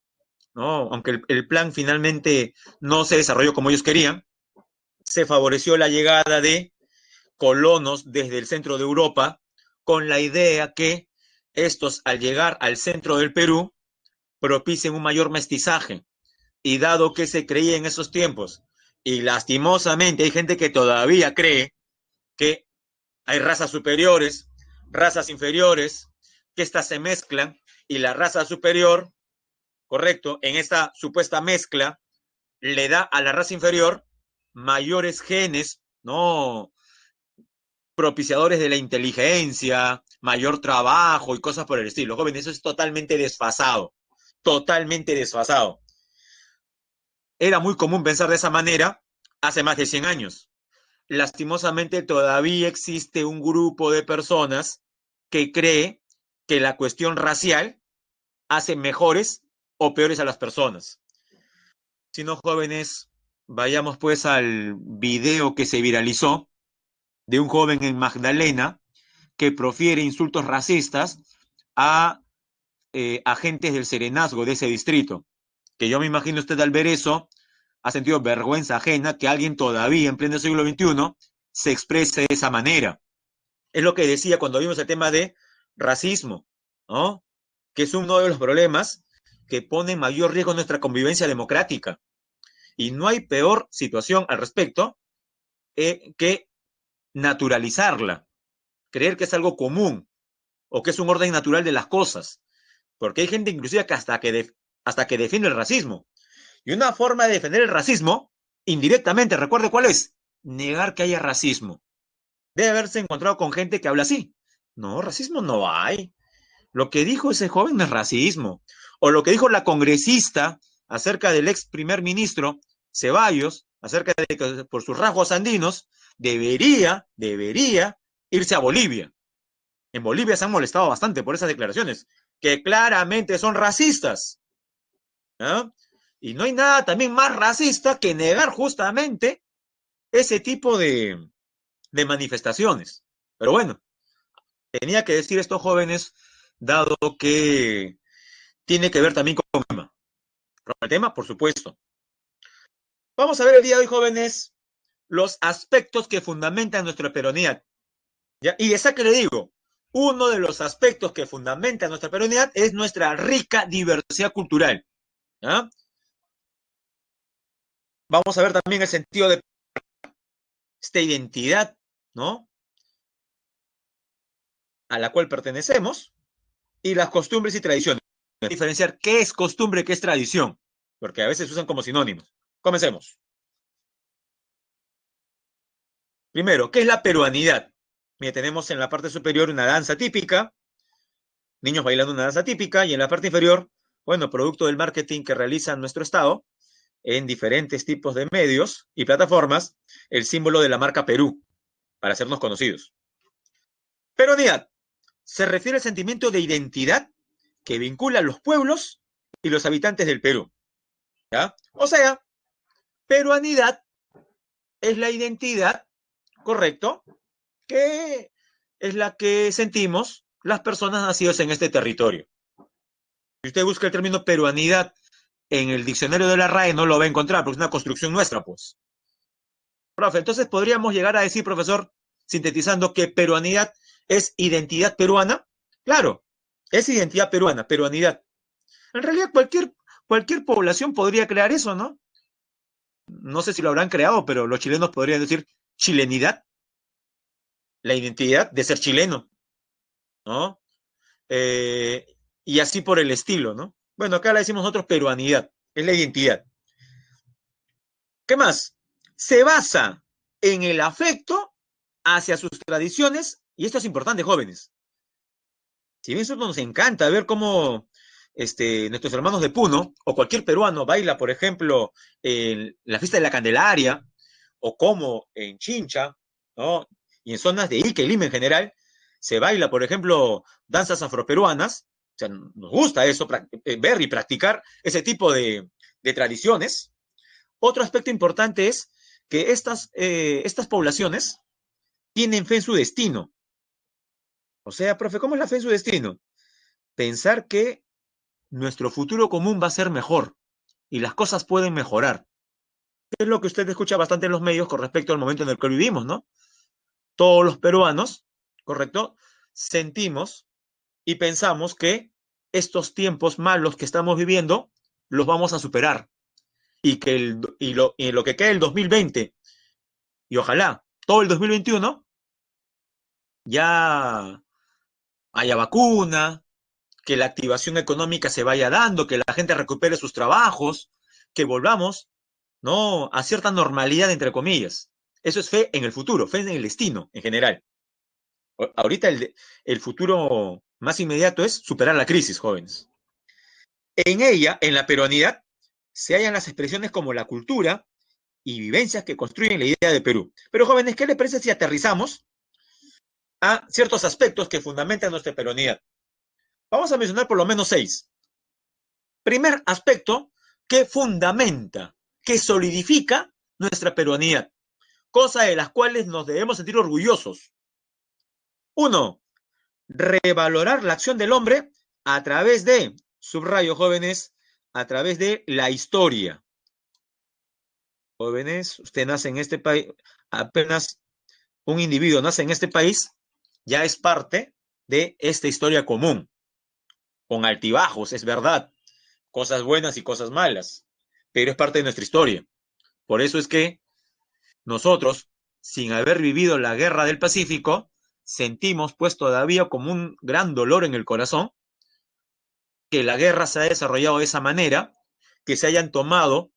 Speaker 1: ¿no? Aunque el plan finalmente no se desarrolló como ellos querían, se favoreció la llegada de colonos desde el centro de Europa con la idea que estos, al llegar al centro del Perú, propicien un mayor mestizaje. Y dado que se creía en esos tiempos, y lastimosamente hay gente que todavía cree que hay razas superiores, razas inferiores, que éstas se mezclan, y la raza superior, correcto, en esta supuesta mezcla, le da a la raza inferior mayores genes, ¿no? Propiciadores de la inteligencia, mayor trabajo y cosas por el estilo. Jóvenes, eso es totalmente desfasado, totalmente desfasado. Era muy común pensar de esa manera hace más de 100 años. Lastimosamente todavía existe un grupo de personas que cree que la cuestión racial hace mejores o peores a las personas. Si no, jóvenes, vayamos pues al video que se viralizó de un joven en Magdalena que profiere insultos racistas a agentes del serenazgo de ese distrito. Que yo me imagino usted al ver eso ha sentido vergüenza ajena que alguien todavía en pleno siglo XXI se exprese de esa manera. Es lo que decía cuando vimos el tema de racismo, ¿no? Que es uno de los problemas que pone mayor riesgo nuestra convivencia democrática. Y no hay peor situación al respecto que naturalizarla, creer que es algo común o que es un orden natural de las cosas. Porque hay gente inclusive que hasta que defiende el racismo. Y una forma de defender el racismo, indirectamente, recuerde cuál es, negar que haya racismo. Debe haberse encontrado con gente que habla así. No, racismo no hay. Lo que dijo ese joven no es racismo. O lo que dijo la congresista acerca del ex primer ministro Ceballos, acerca de que por sus rasgos andinos, debería irse a Bolivia. En Bolivia se han molestado bastante por esas declaraciones, que claramente son racistas. ¿Ah? Y no hay nada también más racista que negar justamente ese tipo de manifestaciones. Pero bueno, tenía que decir estos jóvenes, dado que tiene que ver también con el tema, por supuesto. Vamos a ver el día de hoy, jóvenes, los aspectos que fundamentan nuestra peronidad. ¿Ya? Y de esa que le digo, uno de los aspectos que fundamenta nuestra peronidad es nuestra rica diversidad cultural. ¿Ya? Vamos a ver también el sentido de esta identidad, ¿no? A la cual pertenecemos y las costumbres y tradiciones. Diferenciar qué es costumbre y qué es tradición, porque a veces se usan como sinónimos. Comencemos. Primero, ¿qué es la peruanidad? Mira, tenemos en la parte superior una danza típica, niños bailando una danza típica, y en la parte inferior, bueno, producto del marketing que realiza nuestro Estado en diferentes tipos de medios y plataformas, el símbolo de la marca Perú, para hacernos conocidos. Peruanidad se refiere al sentimiento de identidad que vincula a los pueblos y los habitantes del Perú. ¿Ya? O sea, peruanidad es la identidad, correcto, que es la que sentimos las personas nacidas en este territorio. Si usted busca el término peruanidad en el diccionario de la RAE, no lo va a encontrar, porque es una construcción nuestra, pues. Profe, entonces podríamos llegar a decir, profesor, sintetizando, que peruanidad es identidad peruana. Claro, es identidad peruana, peruanidad. En realidad, cualquier población podría crear eso, ¿no? No sé si lo habrán creado, pero los chilenos podrían decir chilenidad, la identidad de ser chileno, ¿no? Eh, y así por el estilo, ¿no? Bueno, acá le decimos nosotros peruanidad, es la identidad. ¿Qué más? Se basa en el afecto hacia sus tradiciones, y esto es importante, jóvenes. Si bien eso nos encanta ver cómo nuestros hermanos de Puno o cualquier peruano baila, por ejemplo, en la fiesta de la Candelaria o como en Chincha, ¿no? Y en zonas de Ica y Lima en general, se baila, por ejemplo, danzas afroperuanas. O sea, nos gusta eso, ver y practicar ese tipo de tradiciones. Otro aspecto importante es que estas poblaciones tienen fe en su destino. O sea, profe, ¿cómo es la fe en su destino? Pensar que nuestro futuro común va a ser mejor y las cosas pueden mejorar. Es lo que usted escucha bastante en los medios con respecto al momento en el que vivimos, ¿no? Todos los peruanos, ¿correcto? Sentimos y pensamos que estos tiempos malos que estamos viviendo los vamos a superar y que lo que queda el 2020 y ojalá todo el 2021 ya haya vacuna, que la activación económica se vaya dando, que la gente recupere sus trabajos, que volvamos, ¿no?, a cierta normalidad, entre comillas. Eso es fe en el futuro, fe en el destino en general. Ahorita el futuro más inmediato es superar la crisis, jóvenes. En ella, en la peruanidad, se hallan las expresiones como la cultura y vivencias que construyen la idea de Perú. Pero jóvenes, ¿qué les parece si aterrizamos a ciertos aspectos que fundamentan nuestra peruanidad? Vamos a mencionar por lo menos 6. Primer aspecto que fundamenta, que solidifica nuestra peruanidad, cosa de las cuales nos debemos sentir orgullosos. 1. Revalorar la acción del hombre a través de, subrayo jóvenes, a través de la historia. Jóvenes, usted nace en este país, apenas un individuo nace en este país, ya es parte de esta historia común, con altibajos, es verdad, cosas buenas y cosas malas, pero es parte de nuestra historia. Por eso es que nosotros, sin haber vivido la guerra del Pacífico, sentimos pues todavía como un gran dolor en el corazón que la guerra se ha desarrollado de esa manera, que se hayan tomado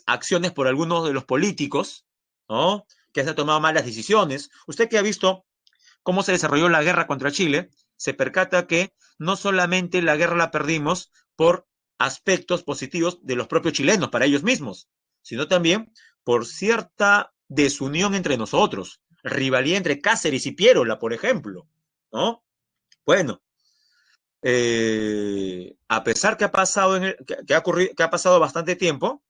Speaker 1: acciones por algunos de los políticos, ¿no?, que se han tomado malas decisiones. Usted que ha visto cómo se desarrolló la guerra contra Chile, se percata que no solamente la guerra la perdimos por aspectos positivos de los propios chilenos para ellos mismos, sino también por cierta desunión entre nosotros, rivalidad entre Cáceres y Piérola, por ejemplo, ¿no? Bueno, a pesar que ha pasado, que ha pasado bastante tiempo,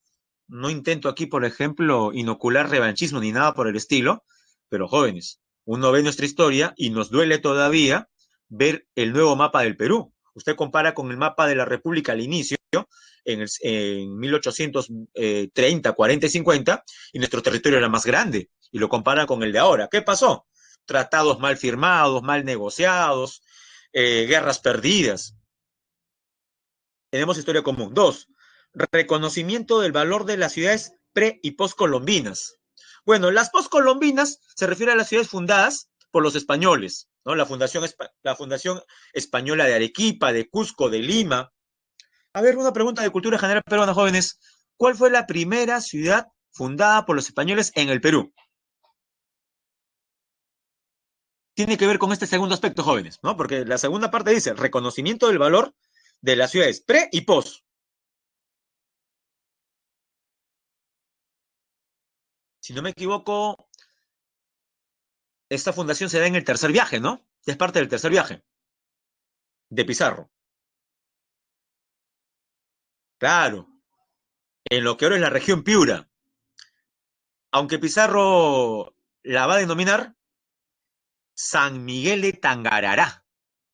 Speaker 1: no intento aquí, por ejemplo, inocular revanchismo ni nada por el estilo, pero jóvenes, uno ve nuestra historia y nos duele todavía ver el nuevo mapa del Perú. Usted compara con el mapa de la República al inicio, en 1830, 40 y 50, y nuestro territorio era más grande, y lo compara con el de ahora. ¿Qué pasó? Tratados mal firmados, mal negociados, guerras perdidas. Tenemos historia común. 2. Reconocimiento del valor de las ciudades pre- y postcolombinas. Bueno, las postcolombinas se refiere a las ciudades fundadas por los españoles, ¿no? La Fundación Española de Arequipa, de Cusco, de Lima. A ver, una pregunta de cultura general peruana, jóvenes. ¿Cuál fue la primera ciudad fundada por los españoles en el Perú? Tiene que ver con este segundo aspecto, jóvenes, ¿no? Porque la segunda parte dice reconocimiento del valor de las ciudades pre y post. Si no me equivoco, esta fundación se da en el tercer viaje, ¿no? Es parte del tercer viaje de Pizarro. Claro, en lo que ahora es la región Piura. Aunque Pizarro la va a denominar San Miguel de Tangarará.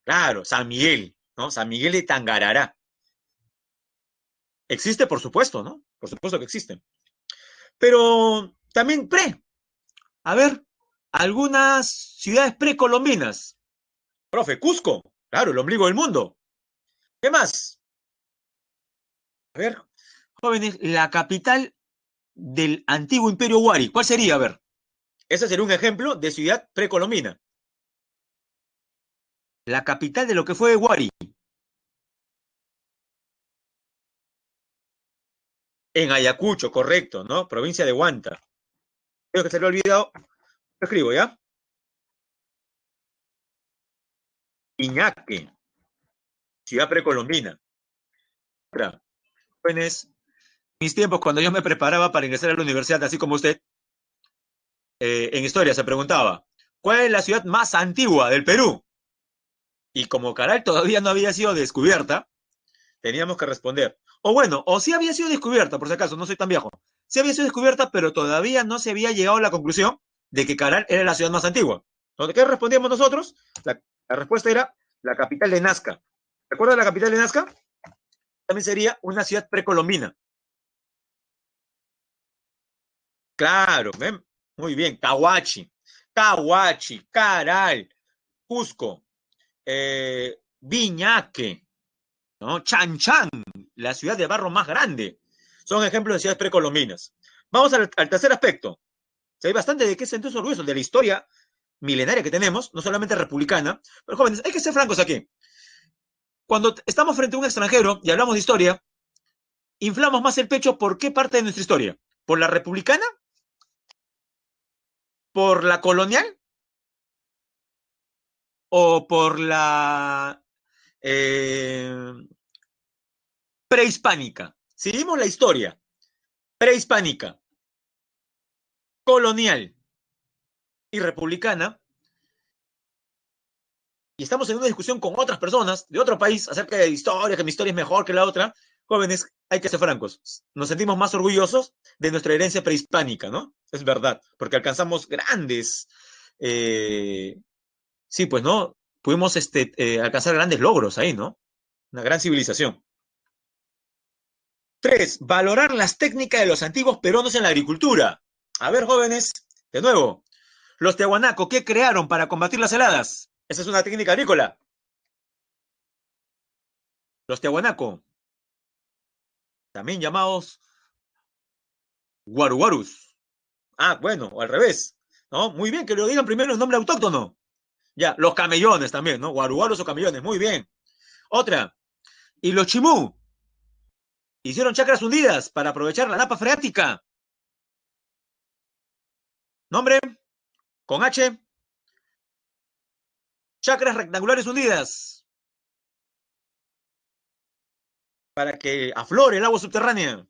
Speaker 1: Claro, San Miguel, ¿no? San Miguel de Tangarará. Existe, por supuesto, ¿no? Por supuesto que existe. Pero también pre. A ver, algunas ciudades precolombinas. Profe, Cusco. Claro, el ombligo del mundo. ¿Qué más? A ver, jóvenes, la capital del antiguo imperio Wari. ¿Cuál sería? A ver, ese sería un ejemplo de ciudad precolombina. La capital de lo que fue Wari. En Ayacucho, correcto, ¿no? Provincia de Huanta. Creo que se lo he olvidado. Lo escribo, ¿ya? Iñaque, ciudad precolombina. Ahora, jóvenes, mis tiempos cuando yo me preparaba para ingresar a la universidad, así como usted, en historia se preguntaba, ¿cuál es la ciudad más antigua del Perú? Y como Caral todavía no había sido descubierta, teníamos que responder. O bueno, o sí había sido descubierta, por si acaso, no soy tan viejo. Sí había sido descubierta, pero todavía no se había llegado a la conclusión de que Caral era la ciudad más antigua. ¿Entonces qué respondíamos nosotros? La respuesta era la capital de Nazca. ¿Recuerda la capital de Nazca? También sería una ciudad precolombina. Claro, ¿ven? Muy bien. Cahuachi, Caral, Cusco, Viñaque, ¿no? Chan Chan, la ciudad de barro más grande. Son ejemplos de ciudades precolombinas. Vamos al tercer aspecto. Hay bastante de qué sentirse orgullosos de la historia milenaria que tenemos, no solamente republicana, pero jóvenes, hay que ser francos aquí. Cuando estamos frente a un extranjero y hablamos de historia, inflamos más el pecho por qué parte de nuestra historia. ¿Por la republicana? ¿Por la colonial? ¿O por la prehispánica? Si vimos la historia prehispánica, colonial y republicana, y estamos en una discusión con otras personas de otro país acerca de historia, que mi historia es mejor que la otra, jóvenes, hay que ser francos. Nos sentimos más orgullosos de nuestra herencia prehispánica, ¿no? Es verdad, porque alcanzamos grandes, sí, pues, ¿no? Pudimos alcanzar grandes logros ahí, ¿no? Una gran civilización. 3. Valorar las técnicas de los antiguos peruanos en la agricultura. A ver, jóvenes, de nuevo, los Tiahuanaco, ¿qué crearon para combatir las heladas? Esa es una técnica agrícola. Los Tiahuanaco, también llamados guaruguarus. Ah, bueno, o al revés, ¿no? Muy bien, que lo digan primero en nombre autóctono. Ya, los camellones también, ¿no? Guaruguarus o camellones, muy bien. Otra, y los chimú hicieron chacras hundidas para aprovechar la napa freática. Nombre, con H, chacras rectangulares hundidas para que aflore el agua subterránea.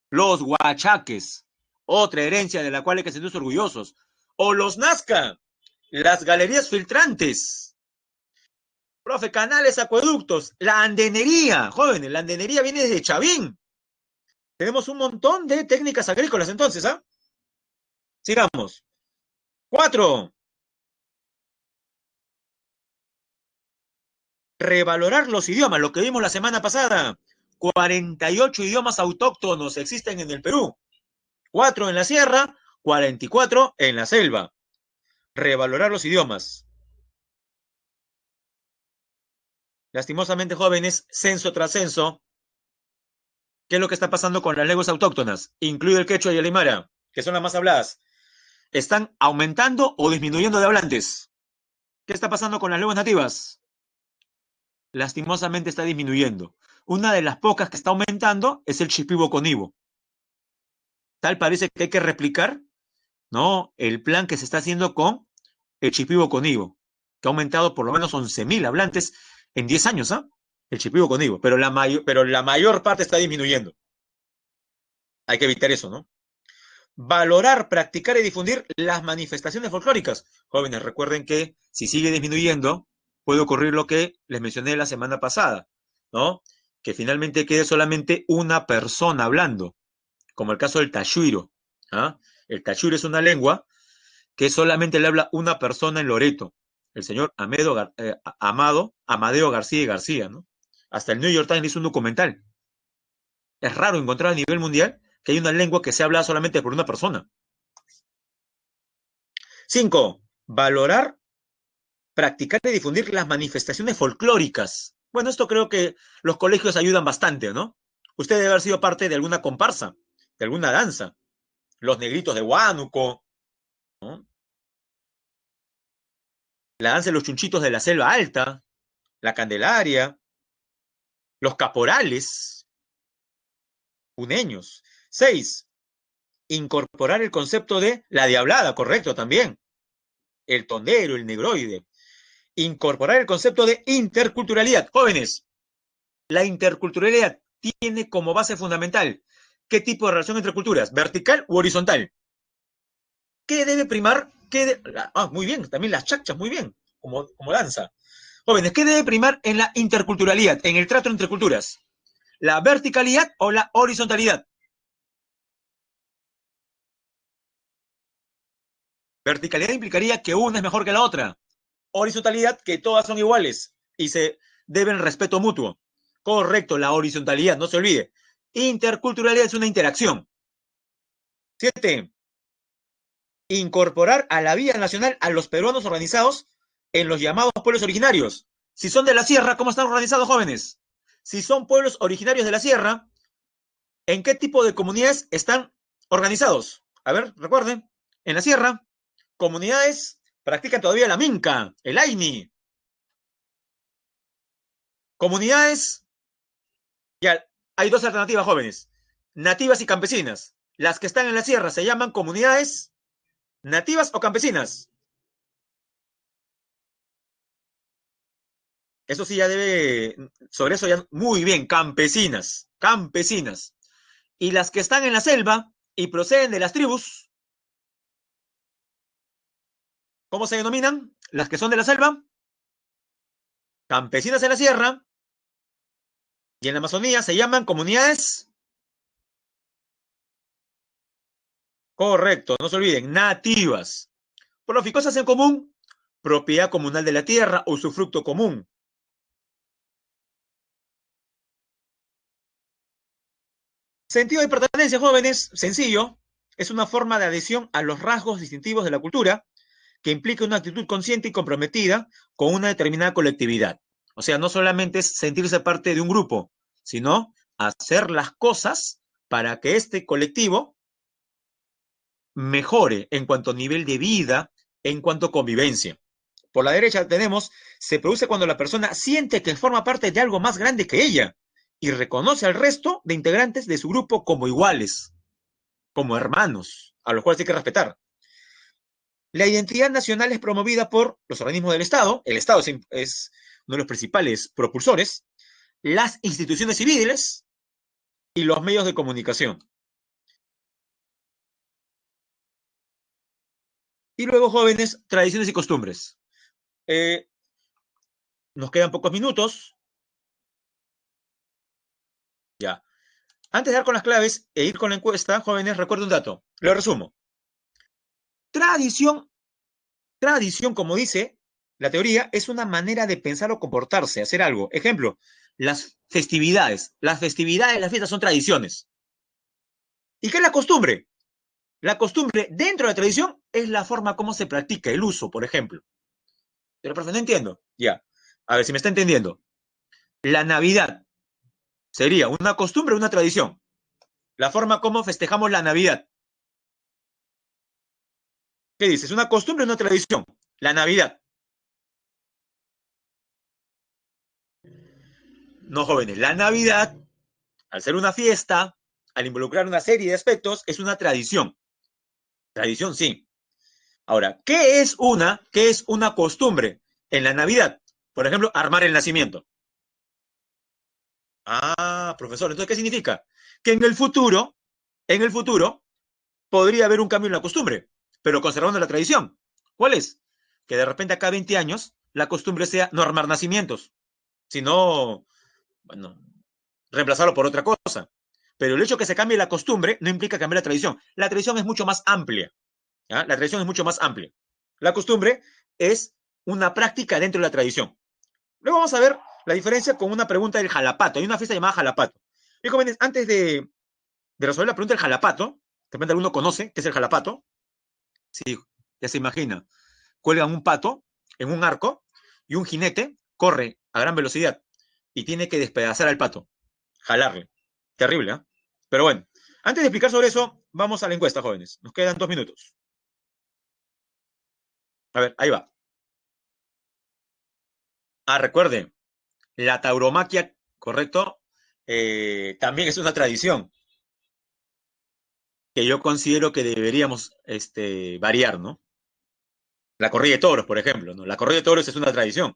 Speaker 1: Los huachaques, otra herencia de la cual hay que sentirse orgullosos. O los Nazca, las galerías filtrantes. Profe, canales, acueductos, la andenería, jóvenes, la andenería viene desde Chavín. Tenemos un montón de técnicas agrícolas entonces, ¿ah? Sigamos. 4. Revalorar los idiomas, lo que vimos la semana pasada. 48 idiomas autóctonos existen en el Perú. 4 en la sierra, 44 en la selva. Revalorar los idiomas. Lastimosamente, jóvenes, censo tras censo, ¿qué es lo que está pasando con las lenguas autóctonas, incluido el quechua y el aymara, que son las más habladas? ¿Están aumentando o disminuyendo de hablantes? ¿Qué está pasando con las lenguas nativas? Lastimosamente está disminuyendo. Una de las pocas que está aumentando es el shipibo-conibo. Tal parece que hay que replicar, ¿no?, el plan que se está haciendo con el shipibo-conibo, que ha aumentado por lo menos 11.000 hablantes en 10 años, ¿ah? El shipibo-conibo, pero la mayor parte está disminuyendo. Hay que evitar eso, ¿no? Valorar, practicar y difundir las manifestaciones folclóricas. Jóvenes, recuerden que si sigue disminuyendo, puede ocurrir lo que les mencioné la semana pasada, ¿no? Que finalmente quede solamente una persona hablando, como el caso del tachuiro. ¿Ah? El tachuiro es una lengua que solamente le habla una persona en Loreto, el señor Amadeo García y García, ¿no? Hasta el New York Times hizo un documental. Es raro encontrar a nivel mundial que hay una lengua que se habla solamente por una persona. 5. Valorar, practicar y difundir las manifestaciones folclóricas. Bueno, esto creo que los colegios ayudan bastante, ¿no? Usted debe haber sido parte de alguna comparsa, de alguna danza. Los negritos de Huánuco, ¿no? La danza de los chunchitos de la selva alta, la Candelaria, los caporales puneños. 6. Incorporar el concepto de la diablada, correcto también. El tondero, el negroide. Incorporar el concepto de interculturalidad. Jóvenes, la interculturalidad tiene como base fundamental ¿qué tipo de relación entre culturas? ¿Vertical u horizontal? ¿qué debe primar? Muy bien, también las chachas, muy bien, como danza. Jóvenes, ¿qué debe primar en la interculturalidad, en el trato entre culturas? ¿La verticalidad o la horizontalidad? Verticalidad implicaría que una es mejor que la otra. Horizontalidad, que todas son iguales y se deben respeto mutuo. Correcto, la horizontalidad, no se olvide. Interculturalidad es una interacción. 7. Incorporar a la vida nacional a los peruanos organizados en los llamados pueblos originarios. Si son de la sierra, ¿cómo están organizados, jóvenes? Si son pueblos originarios de la sierra, ¿en qué tipo de comunidades están organizados? A ver, recuerden, en la sierra, comunidades practican todavía la minca, el aini. Comunidades, ya hay dos alternativas, jóvenes, nativas y campesinas. Las que están en la sierra se llaman comunidades nativas o campesinas. Eso sí ya debe, sobre eso ya, muy bien, campesinas, campesinas. Y las que están en la selva y proceden de las tribus, ¿cómo se denominan? Las que son de la selva, campesinas en la sierra, y en la Amazonía se llaman comunidades, correcto, no se olviden, nativas. Por lo cosas en común, propiedad comunal de la tierra, usufructo común. Sentido de pertenencia, jóvenes, sencillo, es una forma de adhesión a los rasgos distintivos de la cultura que implica una actitud consciente y comprometida con una determinada colectividad. O sea, no solamente es sentirse parte de un grupo, sino hacer las cosas para que este colectivo mejore en cuanto a nivel de vida, en cuanto a convivencia. Por la derecha tenemos, se produce cuando la persona siente que forma parte de algo más grande que ella y reconoce al resto de integrantes de su grupo como iguales, como hermanos, a los cuales hay que respetar. La identidad nacional es promovida por los organismos del Estado, el Estado es uno de los principales propulsores, las instituciones civiles y los medios de comunicación. Y luego, jóvenes, tradiciones y costumbres. Eh, Nos quedan pocos minutos. Ya. Antes de dar con las claves e ir con la encuesta, jóvenes, recuerden un dato. Lo resumo. Tradición, tradición, como dice la teoría, es una manera de pensar o comportarse, hacer algo. Ejemplo, las festividades. Las festividades, las fiestas son tradiciones. ¿Y qué es la costumbre? La costumbre dentro de la tradición es la forma como se practica, el uso, por ejemplo. Pero, profe, no entiendo. Ya. A ver si me está entendiendo. La Navidad sería una costumbre o una tradición. La forma como festejamos la Navidad. ¿Qué dices? ¿Una costumbre o una tradición? La Navidad. No, jóvenes. La Navidad, al ser una fiesta, al involucrar una serie de aspectos, es una tradición. Tradición, sí. Ahora, qué es una costumbre en la Navidad? Por ejemplo, armar el nacimiento. Ah, profesor, entonces, ¿qué significa? Que en el futuro, podría haber un cambio en la costumbre, pero conservando la tradición. ¿Cuál es? Que de repente acá a 20 años la costumbre sea no armar nacimientos, sino, bueno, reemplazarlo por otra cosa. Pero el hecho de que se cambie la costumbre no implica cambiar la tradición. La tradición es mucho más amplia. ¿Ya? La tradición es mucho más amplia. La costumbre es una práctica dentro de la tradición. Luego vamos a ver la diferencia con una pregunta del jalapato. Hay una fiesta llamada jalapato. Y jóvenes, antes de resolver la pregunta del jalapato, de repente alguno conoce qué es el jalapato. Sí, ya se imagina. Cuelgan un pato en un arco y un jinete corre a gran velocidad y tiene que despedazar al pato, jalarle. Terrible, ¿eh? Pero bueno, antes de explicar sobre eso, vamos a la encuesta, jóvenes. Nos quedan 2 minutos. A ver, ahí va. Ah, recuerden, la tauromaquia, ¿correcto? También es una tradición que yo considero que deberíamos variar, ¿no? La corrida de toros, por ejemplo, ¿no? La corrida de toros es una tradición,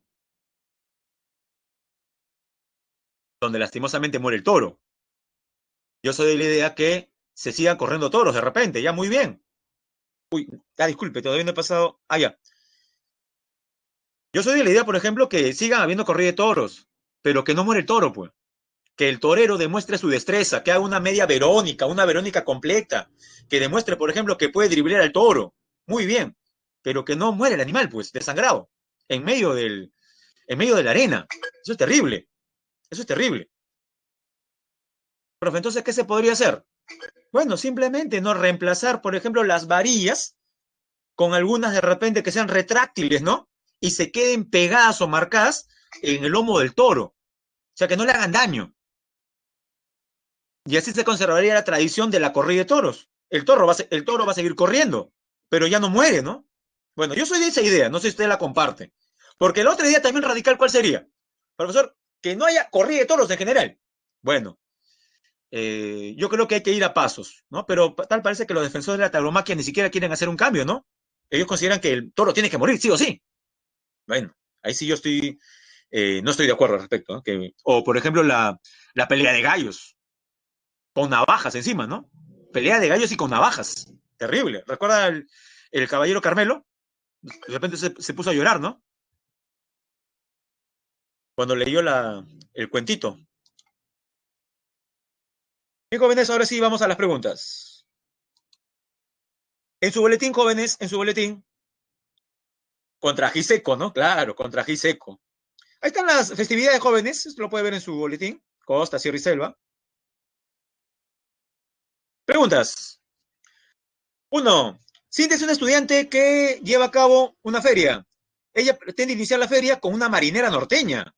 Speaker 1: donde lastimosamente muere el toro. Yo soy de la idea que se sigan corriendo toros de repente, ya muy bien. Disculpe, todavía no he pasado. Ya. Yo soy de la idea, por ejemplo, que sigan habiendo corrida de toros, pero que no muere el toro, pues. Que el torero demuestre su destreza, que haga una media Verónica, una Verónica completa, que demuestre, por ejemplo, que puede driblar al toro. Muy bien, pero que no muere el animal, pues, desangrado, en medio de la arena. Eso es terrible, eso es terrible. Profe, entonces, ¿qué se podría hacer? Bueno, simplemente no reemplazar, por ejemplo, las varillas con algunas de repente que sean retráctiles, ¿no? Y se queden pegadas o marcadas en el lomo del toro. O sea, que no le hagan daño. Y así se conservaría la tradición de la corrida de toros. El toro va a seguir corriendo, pero ya no muere, ¿no? Bueno, yo soy de esa idea, no sé si usted la comparte. Porque la otra idea también radical, ¿cuál sería? Profesor, que no haya corrida de toros en general. Bueno, yo creo que hay que ir a pasos, ¿no? Pero tal parece que los defensores de la tauromaquia ni siquiera quieren hacer un cambio, ¿no? Ellos consideran que el toro tiene que morir, sí o sí. Bueno, ahí sí yo no estoy de acuerdo al respecto, ¿no? O, por ejemplo, la pelea de gallos, con navajas encima, ¿no? Pelea de gallos y con navajas. Terrible. ¿Recuerda el caballero Carmelo? De repente se puso a llorar, ¿no? Cuando leyó el cuentito. Bien, jóvenes, ahora sí vamos a las preguntas. En su boletín, jóvenes, en su boletín, contra Giseco, ¿no? Claro, contra Giseco. Ahí están las festividades jóvenes, esto lo puede ver en su boletín, Costa, Sierra y Selva. Preguntas. Uno, Cintia es una estudiante que lleva a cabo una feria. Ella pretende iniciar la feria con una marinera norteña.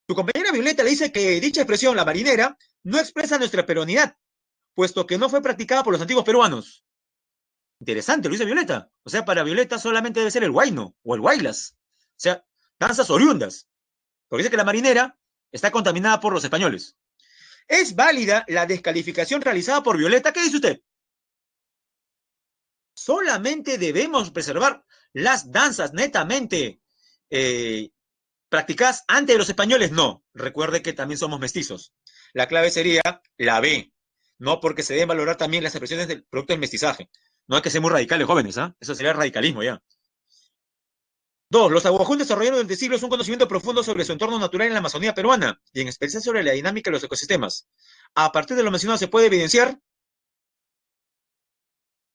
Speaker 1: Su compañera Violeta le dice que dicha expresión, la marinera, no expresa nuestra peruanidad, puesto que no fue practicada por los antiguos peruanos. Interesante, lo dice Violeta. O sea, para Violeta solamente debe ser el huayno o el huaylas. O sea, danzas oriundas. Porque dice que la marinera está contaminada por los españoles. ¿Es válida la descalificación realizada por Violeta? ¿Qué dice usted? Solamente debemos preservar las danzas netamente eh, practicadas antes de los españoles. No, recuerde que también somos mestizos. La clave sería la B, no porque se deben valorar también las expresiones del producto del mestizaje. No hay que ser muy radicales, jóvenes, ¿ah? Eso sería radicalismo ya. Dos, los aguajún desarrollaron durante siglos un conocimiento profundo sobre su entorno natural en la Amazonía peruana y en especial sobre la dinámica de los ecosistemas. A partir de lo mencionado se puede evidenciar,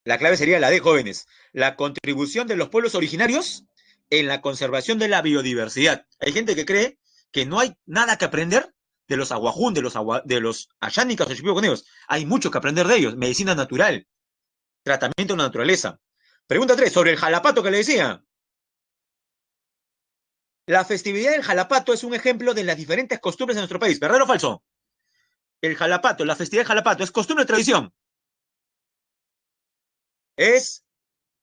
Speaker 1: la clave sería la D, jóvenes, la contribución de los pueblos originarios en la conservación de la biodiversidad. Hay gente que cree que no hay nada que aprender de los aguajún, de los ayánicas o chipiboconeos. Hay mucho que aprender de ellos. Medicina natural, tratamiento de la naturaleza. Pregunta 3, sobre el jalapato que le decía. La festividad del jalapato es un ejemplo de las diferentes costumbres de nuestro país. ¿Verdadero o falso? El jalapato, la festividad del jalapato, ¿es costumbre o tradición? Es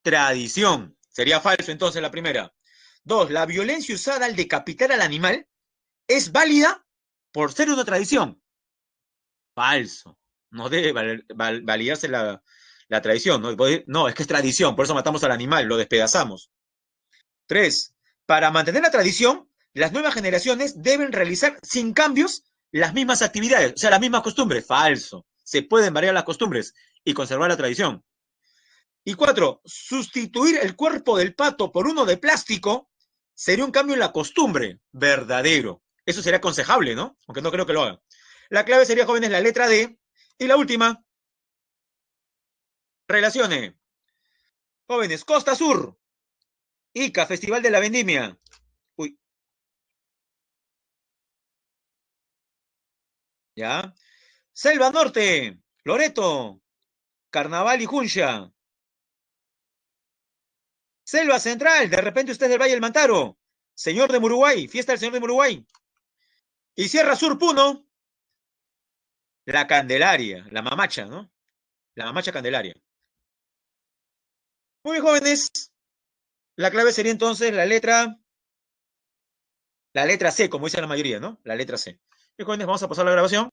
Speaker 1: tradición. Sería falso entonces la primera. Dos, la violencia usada al decapitar al animal es válida por ser una tradición. Falso. No debe validarse la tradición. ¿No? No, es que es tradición, por eso matamos al animal, lo despedazamos. Tres, para mantener la tradición, las nuevas generaciones deben realizar sin cambios las mismas actividades, o sea, las mismas costumbres. Falso. Se pueden variar las costumbres y conservar la tradición. Y cuatro, sustituir el cuerpo del pato por uno de plástico sería un cambio en la costumbre. Verdadero. Eso sería aconsejable, ¿no? Aunque no creo que lo hagan. La clave sería, jóvenes, la letra D. Y la última, relacione. Jóvenes, Costa Sur. Ica, Festival de la Vendimia. Uy, ya. Selva Norte, Loreto, Carnaval y Juncha. Selva Central, de repente usted es del Valle del Mantaro. Señor de Muruguay, fiesta del Señor de Muruguay. Y Sierra Sur, Puno, la Candelaria, la mamacha, ¿no? La mamacha Candelaria. Muy bien, jóvenes. La clave sería entonces la letra C, como dice la mayoría, ¿no? La letra C. Bien, jóvenes, vamos a pasar la grabación.